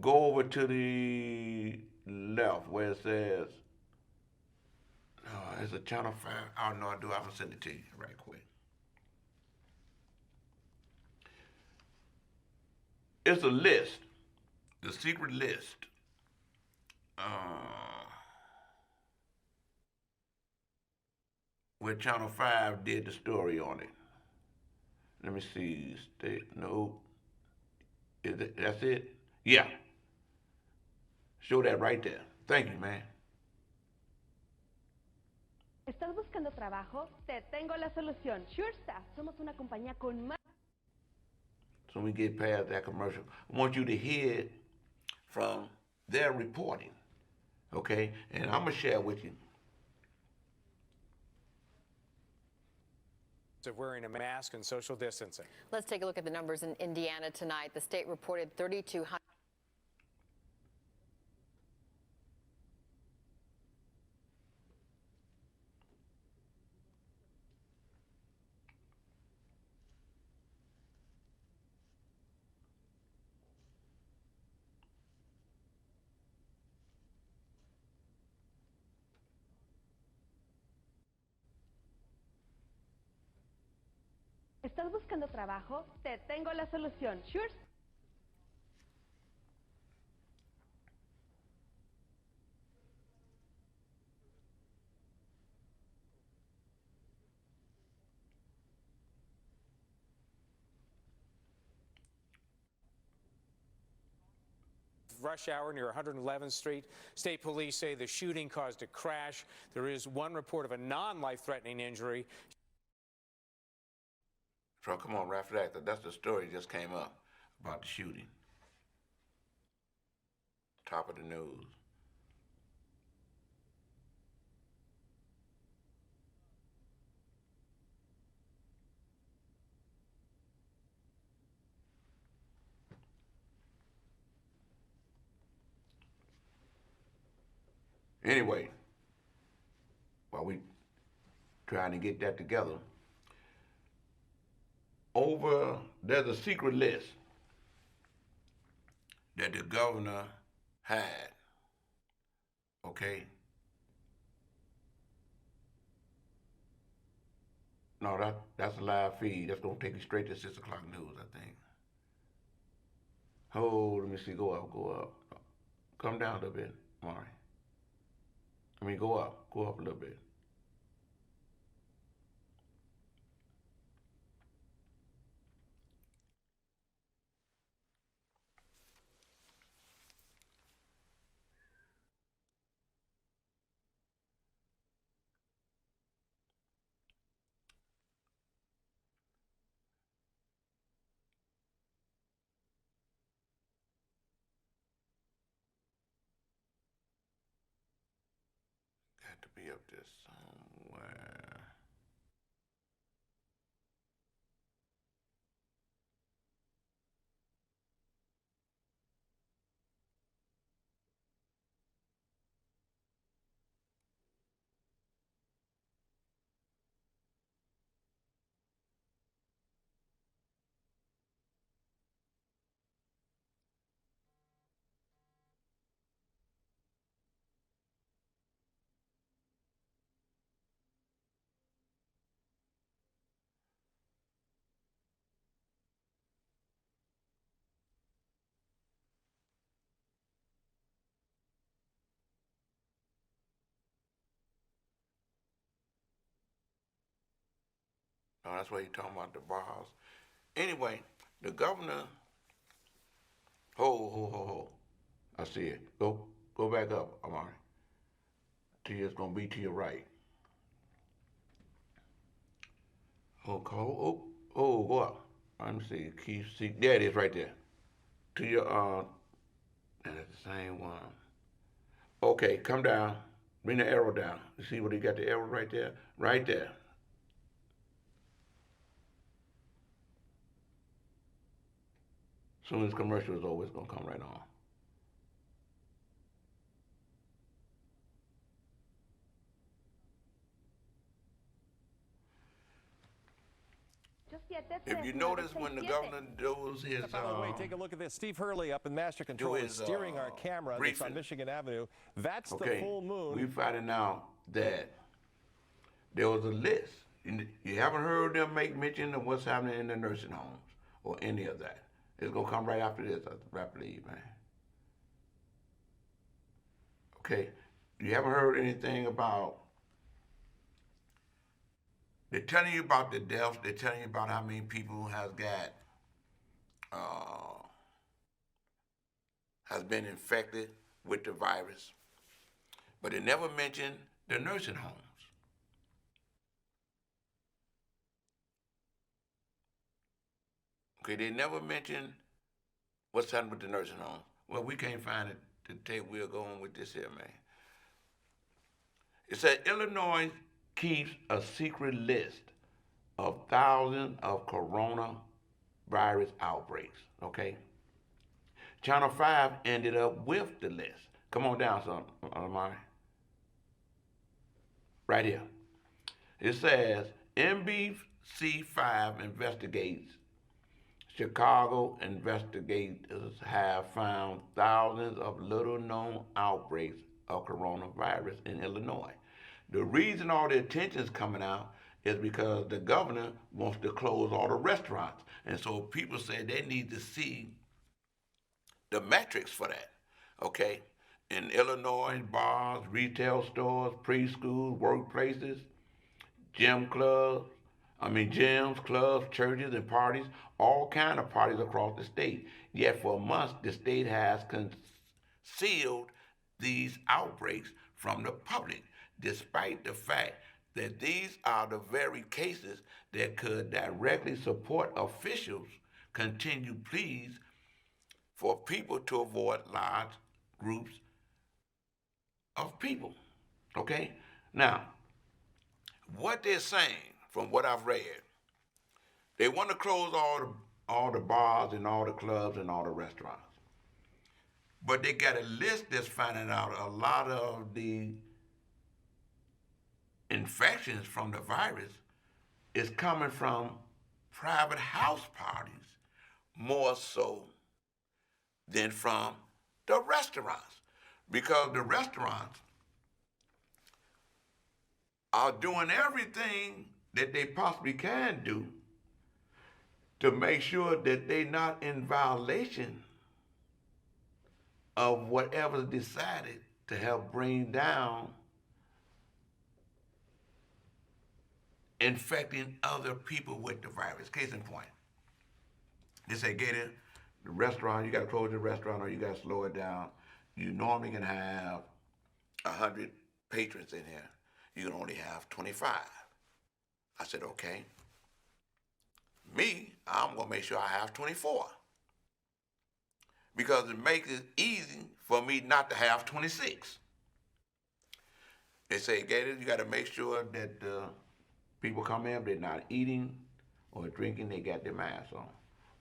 Go over to the left where it says, oh, it's a Channel 5. Oh, no, I do. I'm going to send it to you right quick. It's a list, the secret list. Where Channel 5 did the story on it. Let me see. No. That's it? Yeah. Show that right there. Thank you, man. ¿Estás buscando trabajo? Te tengo la solución. SureStaff. Somos una compañía con más. So we get past that commercial. I want you to hear it from their reporting, okay? And I'm going to share with you. Of wearing a mask and social distancing. Let's take a look at the numbers in Indiana tonight. The state reported 3,200. ¿Estás buscando trabajo? Te tengo la solución. SureStaff. Rush hour near 111th Street. State police say the shooting caused a crash. There is one report of a non-life-threatening injury. So come on, right after that. That's the story that just came up about the shooting. Top of the news. Anyway, while we trying to get that together. There's a secret list that the governor had, okay? No, that's a live feed. That's gonna take you straight to 6 o'clock news, I think. Oh, let me see, go up. Come down a little bit, Mari. Go up a little bit. Got to be up there somewhere. No, that's what he's talking about, the bars. Anyway, the governor, ho. I see it. Go back up, Amari. It's gonna be to your right. Go up. Let me see. There it is right there. To your, that's the same one. Okay, come down. Bring the arrow down. You see what he got the arrow right there? Right there. As soon as commercial is over, it's gonna come right on. If you notice when the governor does his By the way, take a look at this. Steve Hurley up in Master Control is steering our camera that's on Michigan Avenue. That's the full moon. We're finding out that there was a list. You haven't heard them make mention of what's happening in the nursing homes or any of that. It's gonna come right after this, I believe, man. Okay, you haven't heard anything about. They're telling you about the deaths. They're telling you about how many people has been infected with the virus, but they never mentioned the nursing homes. Okay, they never mentioned what's happening with the nursing homes. Well, we can't find it to take. We're going with this here, man. It said Illinois keeps a secret list of thousands of coronavirus outbreaks, okay? Channel 5 ended up with the list. Come on down, son, Amari. Right here. It says, NBC5 investigates. Chicago investigators have found thousands of little-known outbreaks of coronavirus in Illinois. The reason all the attention is coming out is because the governor wants to close all the restaurants. And so people say they need to see the metrics for that, okay? In Illinois, bars, retail stores, preschools, workplaces, gyms, clubs, churches, and parties, all kind of parties across the state. Yet for months, the state has concealed these outbreaks from the public, despite the fact that these are the very cases that could directly support officials continue pleas for people to avoid large groups of people. Okay? Now, what they're saying, from what I've read, they want to close all the bars and all the clubs and all the restaurants. But they got a list that's finding out a lot of the infections from the virus is coming from private house parties more so than from the restaurants, because the restaurants are doing everything that they possibly can do to make sure that they're not in violation of whatever's decided to help bring down infecting other people with the virus. Case in point, they say, Gator, the restaurant, you got to close the restaurant or you got to slow it down. You normally can have 100 patrons in here. You can only have 25. I said, okay. Me, I'm going to make sure I have 24. Because it makes it easy for me not to have 26. They say, Gator, you got to make sure that people come in, they're not eating or drinking, they got their masks on.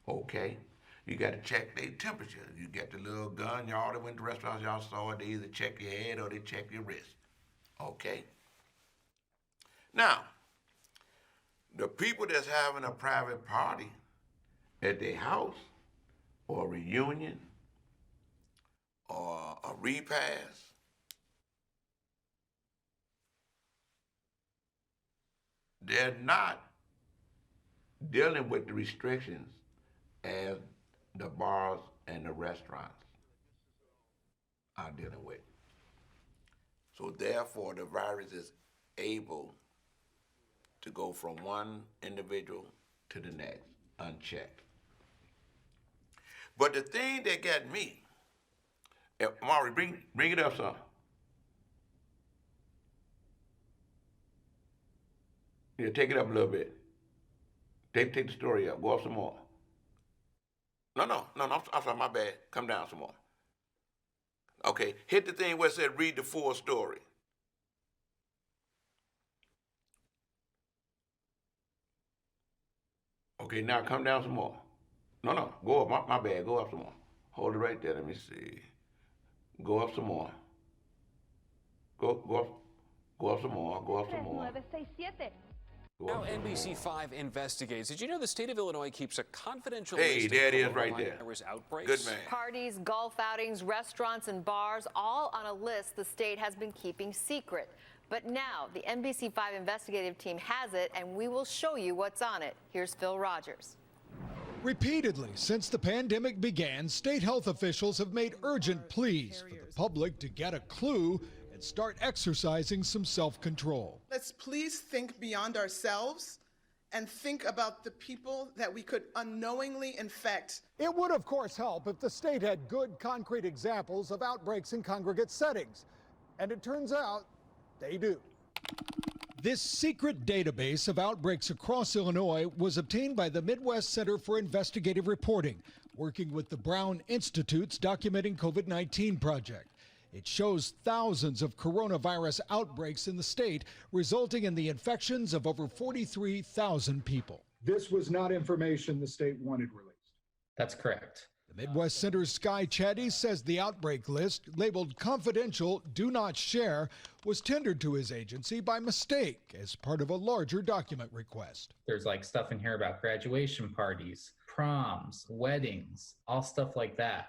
Okay. You got to check their temperature. You get the little gun, y'all that went to restaurants, y'all saw it, they either check your head or they check your wrist. Okay. Now, the people that's having a private party at their house or a reunion or a repast, they're not dealing with the restrictions as the bars and the restaurants are dealing with. So therefore, the virus is able to go from one individual to the next unchecked. But the thing that got me, Maury, bring it up some. Yeah, take it up a little bit. Take the story up. Go up some more. No, I'm sorry, my bad. Come down some more. Okay, hit the thing where it said read the full story. Okay, now come down some more. No, go up, my bad, go up some more. Hold it right there, let me see. Go up some more. Go up some more, go up some more. 3967. Now NBC5 investigates. Did you know the state of Illinois keeps a confidential Hey, list there of it is right there. coronavirus outbreaks? Good man. Parties, golf outings, restaurants, and bars, all on a list the state has been keeping secret. But now the NBC5 investigative team has it, and we will show you what's on it. Here's Phil Rogers. Repeatedly since the pandemic began, state health officials have made urgent pleas for the public to get a clue and start exercising some self-control. Let's please think beyond ourselves and think about the people that we could unknowingly infect. It would, of course, help if the state had good, concrete examples of outbreaks in congregate settings. And it turns out they do. This secret database of outbreaks across Illinois was obtained by the Midwest Center for Investigative Reporting, working with the Brown Institute's Documenting COVID-19 project. It shows thousands of coronavirus outbreaks in the state, resulting in the infections of over 43,000 people. This was not information the state wanted released. That's correct. The Midwest Center's Sky Chatty says the outbreak list, labeled confidential, do not share, was tendered to his agency by mistake as part of a larger document request. There's like stuff in here about graduation parties, proms, weddings, all stuff like that.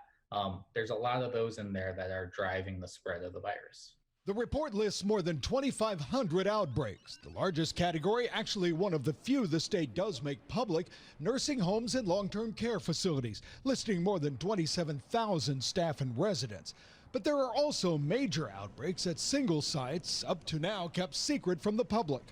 There's a lot of those in there that are driving the spread of the virus. The report lists more than 2,500 outbreaks. The largest category, actually one of the few the state does make public, nursing homes and long-term care facilities, listing more than 27,000 staff and residents. But there are also major outbreaks at single sites, up to now kept secret from the public.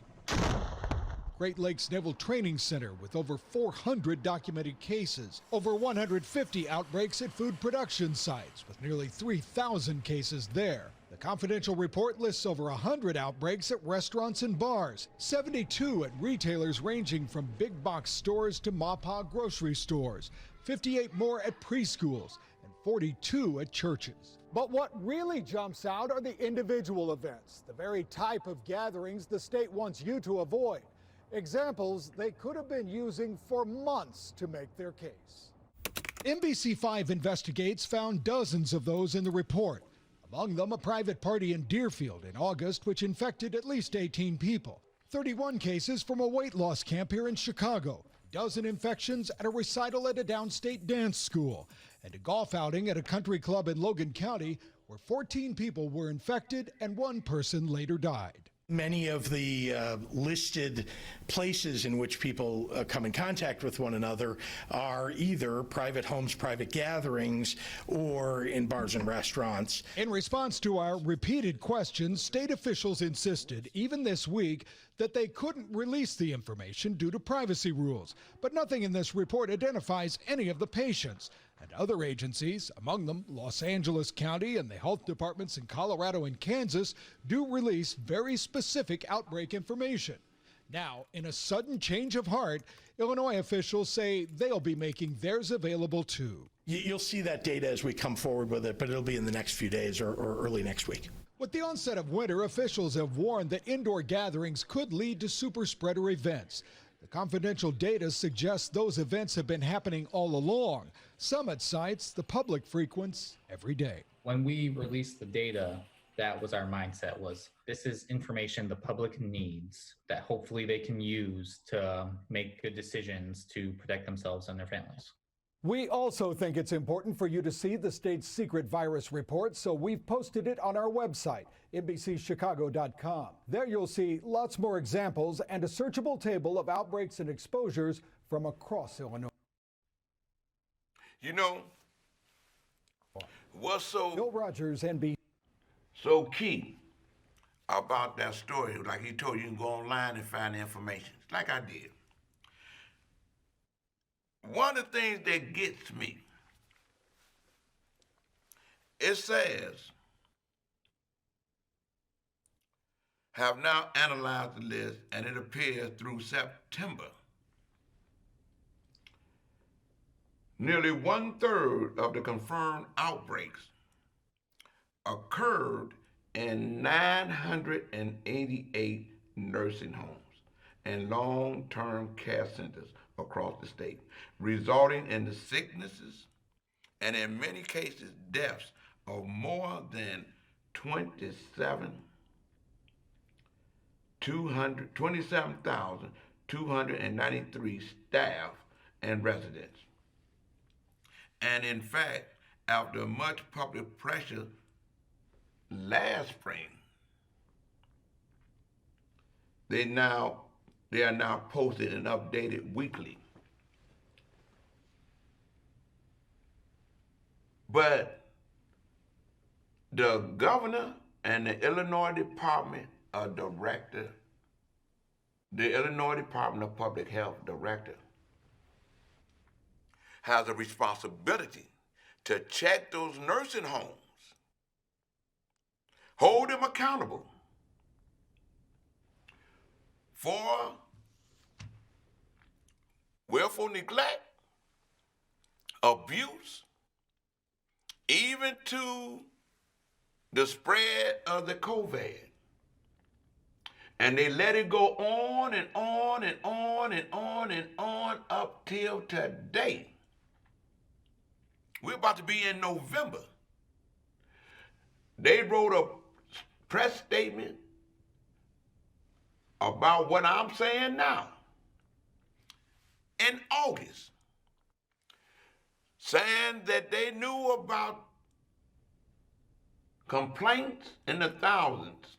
Great Lakes Naval Training Center with over 400 documented cases, over 150 outbreaks at food production sites with nearly 3,000 cases there. The confidential report lists over 100 outbreaks at restaurants and bars, 72 at retailers ranging from big box stores to ma-pa grocery stores, 58 more at preschools, and 42 at churches. But what really jumps out are the individual events, the very type of gatherings the state wants you to avoid. Examples they could have been using for months to make their case. NBC5 Investigates found dozens of those in the report. Among them, a private party in Deerfield in August, which infected at least 18 people. 31 cases from a weight loss camp here in Chicago. Dozen infections at a recital at a downstate dance school. And a golf outing at a country club in Logan County where 14 people were infected and one person later died. Many of the listed places in which people come in contact with one another are either private homes, private gatherings, or in bars and restaurants. In response to our repeated questions, state officials insisted, even this week, that they couldn't release the information due to privacy rules. But nothing in this report identifies any of the patients. And other agencies, among them Los Angeles County and the health departments in Colorado and Kansas, do release very specific outbreak information. Now, in a sudden change of heart, Illinois officials say they'll be making theirs available too. You'll see that data as we come forward with it, but it'll be in the next few days or early next week. With the onset of winter, officials have warned that indoor gatherings could lead to super spreader events. The confidential data suggests those events have been happening all along. Some at sites the public frequents every day. When we released the data, that was our mindset, was this is information the public needs that hopefully they can use to make good decisions to protect themselves and their families. We also think it's important for you to see the state's secret virus report, so we've posted it on our website, NBCChicago.com. There you'll see lots more examples and a searchable table of outbreaks and exposures from across Illinois. You know, what's so Bill Rogers, NBC. So key about that story, like he told you, you can go online and find the information, like I did. One of the things that gets me, it says, have now analyzed the list, and it appears through September, nearly 1/3 of the confirmed outbreaks occurred in 988 nursing homes and long-term care centers across the state, resulting in the sicknesses and in many cases deaths of more than 27,293 staff and residents. And in fact, after much public pressure last spring, they are now posted and updated weekly. But the governor and the Illinois Department of Public Health Director has a responsibility to check those nursing homes, hold them accountable for willful neglect, abuse, even to the spread of the COVID. And they let it go on and on and on and on and on up till today. We're about to be in November. They wrote a press statement about what I'm saying now in August, saying that they knew about complaints in the thousands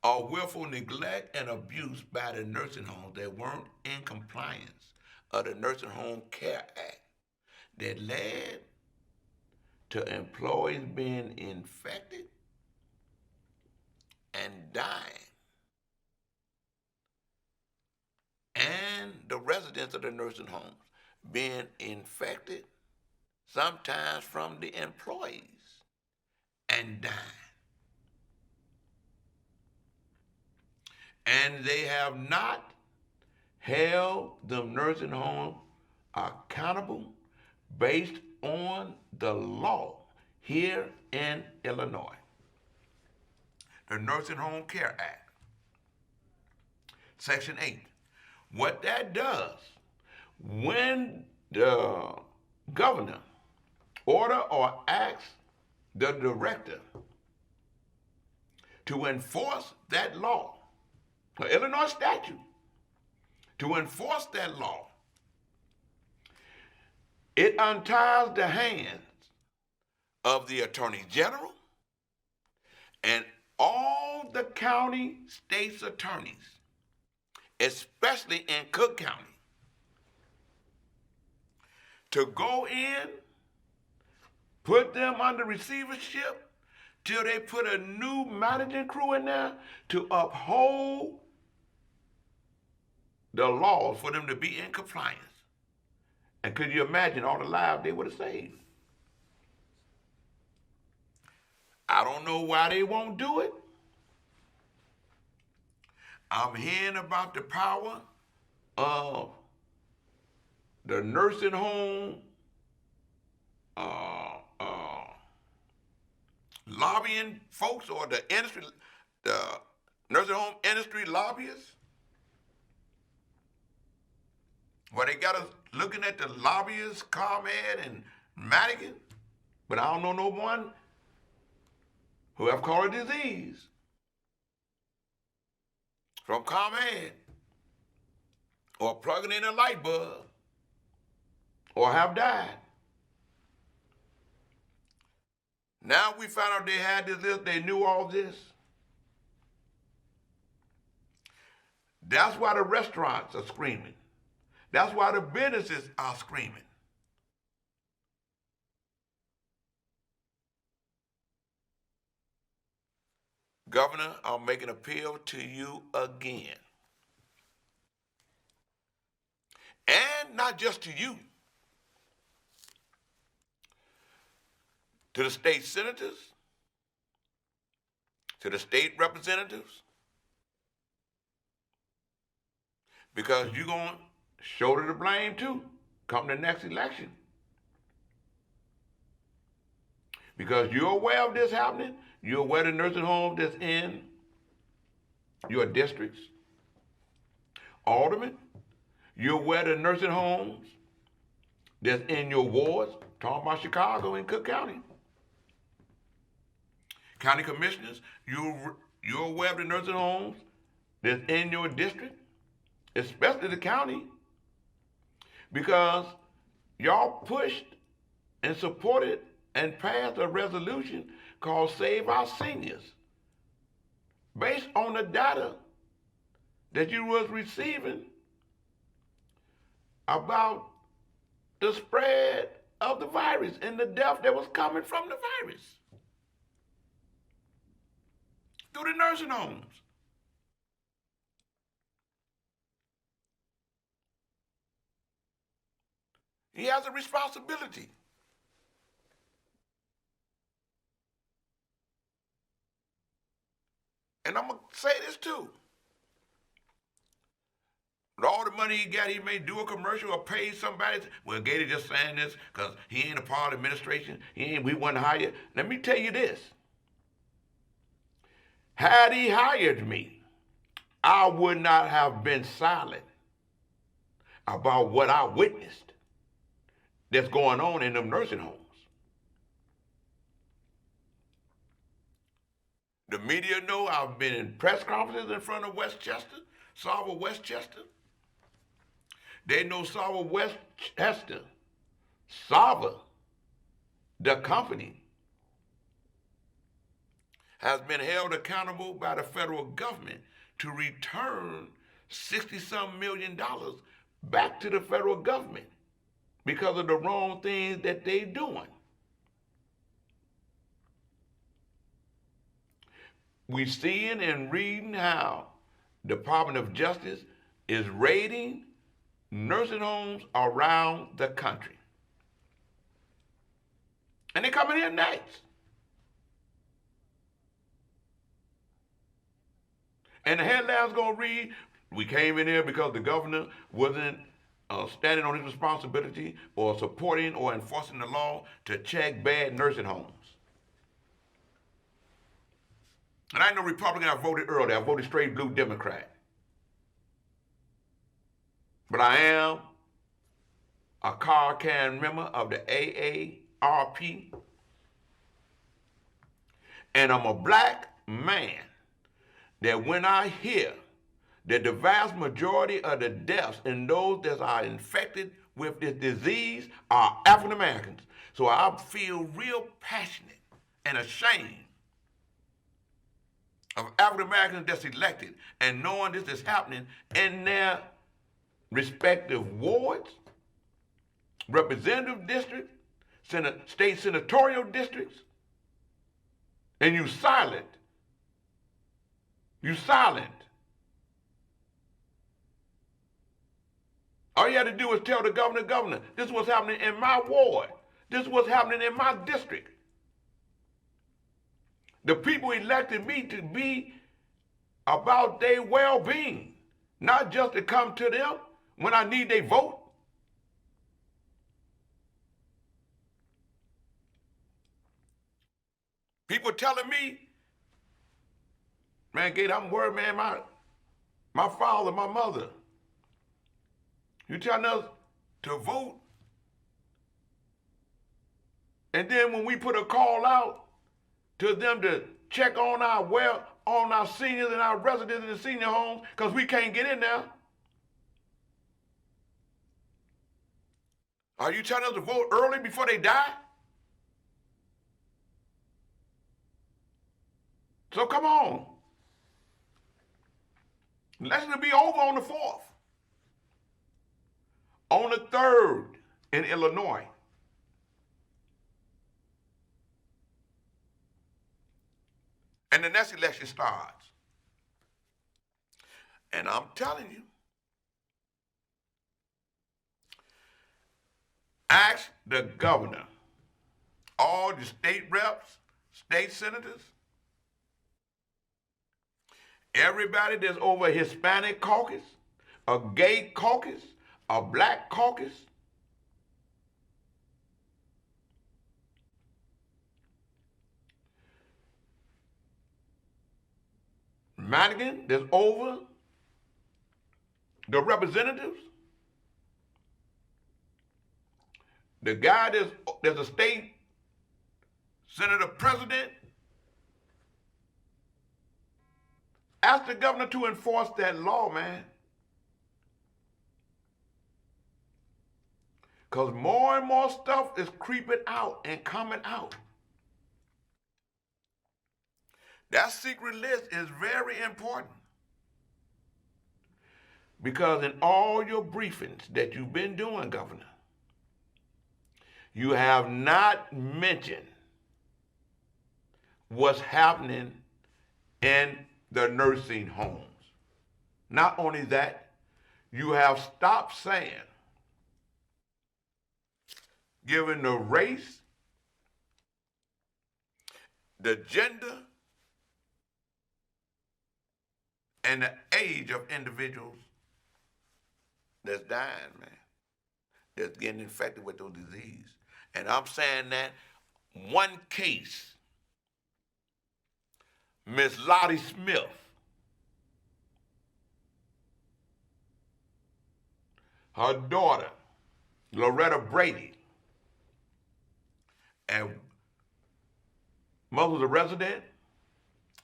of willful neglect and abuse by the nursing homes that weren't in compliance of the Nursing Home Care Act that led to employees being infected and dying, and the residents of the nursing homes being infected, sometimes from the employees, and dying. And they have not held the nursing home accountable based on the law here in Illinois. The Nursing Home Care Act, Section 8. What that does, when the governor order or acts the director to enforce that law, an Illinois statute, to enforce that law, it unties the hands of the Attorney General and all the county state's attorneys, especially in Cook County, to go in, put them under receivership till they put a new managing crew in there to uphold the laws for them to be in compliance. And could you imagine all the lives they would have saved? I don't know why they won't do it. I'm hearing about the power of the nursing home lobbying folks, or the industry, the nursing home industry lobbyists, where they got us looking at the lobbyists, ComEd and Madigan, but I don't know no one who have caught a disease from ComEd, or plugging in a light bulb, or have died. Now we found out they had this list, they knew all this. That's why the restaurants are screaming. That's why the businesses are screaming. Governor, I'll make an appeal to you again. And not just to you, to the state senators, to the state representatives, because you're going to shoulder the blame too come the next election. Because you're aware of this happening, you're aware of the nursing homes that's in your districts. Alderman, you're aware of the nursing homes that's in your wards, talking about Chicago and Cook County. County commissioners, you're aware of the nursing homes that's in your district, especially the county, because y'all pushed and supported and passed a resolution called Save Our Seniors, based on the data that you was receiving about the spread of the virus and the death that was coming from the virus through the nursing homes. He has a responsibility. And I'm going to say this too. With all the money he got, he may do a commercial or pay somebody. Well, Gator just saying this because he ain't a part of the administration. We wasn't hired. Let me tell you this. Had he hired me, I would not have been silent about what I witnessed that's going on in them nursing homes. The media know I've been in press conferences in front of Westchester, Salva Westchester. They know Salva Westchester, Salva, the company, has been held accountable by the federal government to return $60-some million back to the federal government because of the wrong things that they're doing. We're seeing and reading how the Department of Justice is raiding nursing homes around the country. And they're coming in nights. And the headline's going to read, we came in here because the governor wasn't standing on his responsibility or supporting or enforcing the law to check bad nursing homes. And I ain't no Republican, I voted early. I voted straight blue Democrat. But I am a card-carrying member of the AARP. And I'm a black man that when I hear that the vast majority of the deaths in those that are infected with this disease are African Americans. So I feel real passionate and ashamed of African Americans that's elected and knowing this is happening in their respective wards, representative districts, state senatorial districts, and you silent. You silent. All you have to do is tell the governor, this is what's happening in my ward. This is what's happening in my district. The people elected me to be about their well-being, not just to come to them when I need their vote. People telling me, man, Gator, I'm worried, man, my father, my mother. You telling us to vote? And then when we put a call out to them to check on our seniors and our residents in the senior homes, because we can't get in there. Are you telling us to vote early before they die? So come on. Election will be over on the 4th. On the 3rd in Illinois. And the next election starts. And I'm telling you, ask the governor, all the state reps, state senators, everybody that's over a Hispanic caucus, a gay caucus, a black caucus, Madigan that's over the representatives, the guy that's a state senator president, ask the governor to enforce that law, man. Because more and more stuff is creeping out and coming out. That secret list is very important. Because in all your briefings that you've been doing, Governor, you have not mentioned what's happening in the nursing homes. Not only that, you have stopped saying, given the race, the gender, and the age of individuals that's dying, man, that's getting infected with those diseases. And I'm saying that one case, Miss Lottie Smith, her daughter, Loretta Brady, and mother's a resident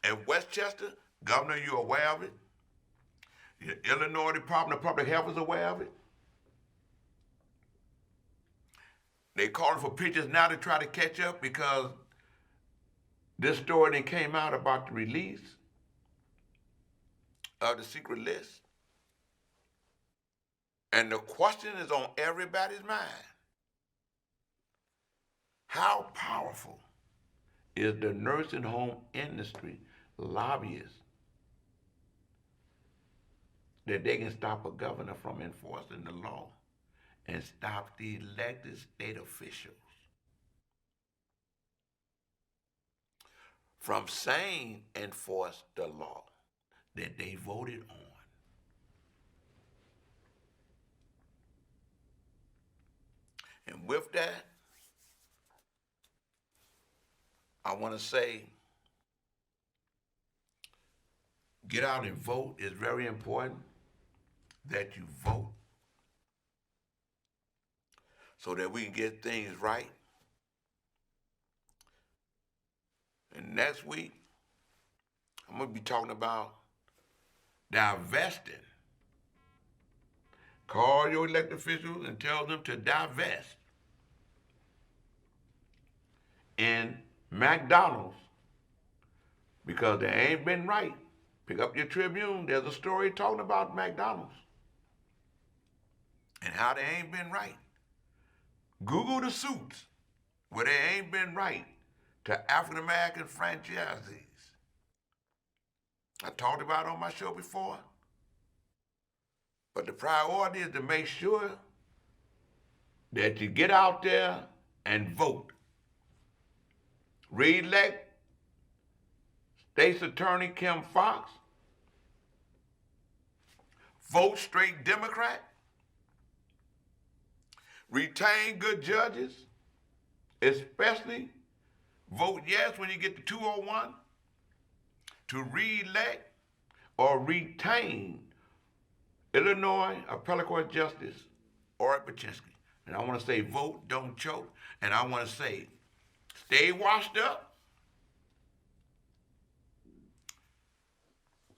in Westchester. Governor, you're aware of it. The Illinois Department of Public Health is aware of it. They calling for pictures now to try to catch up because this story then came out about the release of the secret list. And the question is on everybody's mind. How powerful is the nursing home industry lobbyists that they can stop a governor from enforcing the law and stop the elected state officials from saying enforce the law that they voted on? And with that, I want to say, get out and vote. It's very important that you vote so that we can get things right. And next week, I'm going to be talking about divesting. Call your elected officials and tell them to divest in McDonald's because they ain't been right. Pick up your Tribune. There's a story talking about McDonald's and how they ain't been right. Google the suits where they ain't been right to African-American franchisees. I talked about it on my show before. But the priority is to make sure that you get out there and vote. Re-elect State's Attorney Kim Foxx. Vote straight Democrat. Retain good judges, especially vote yes when you get to 201 to re-elect or retain Illinois Appellate Court Justice Art Baczynski. And I want to say vote, don't choke. And I want to say stay washed up,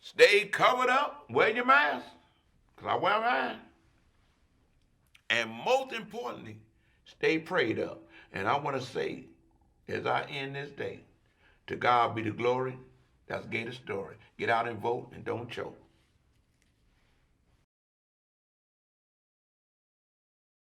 stay covered up, wear your mask, because I wear mine. And most importantly, stay prayed up. And I want to say, as I end this day, to God be the glory. That's Gator Story. Get out and vote and don't choke.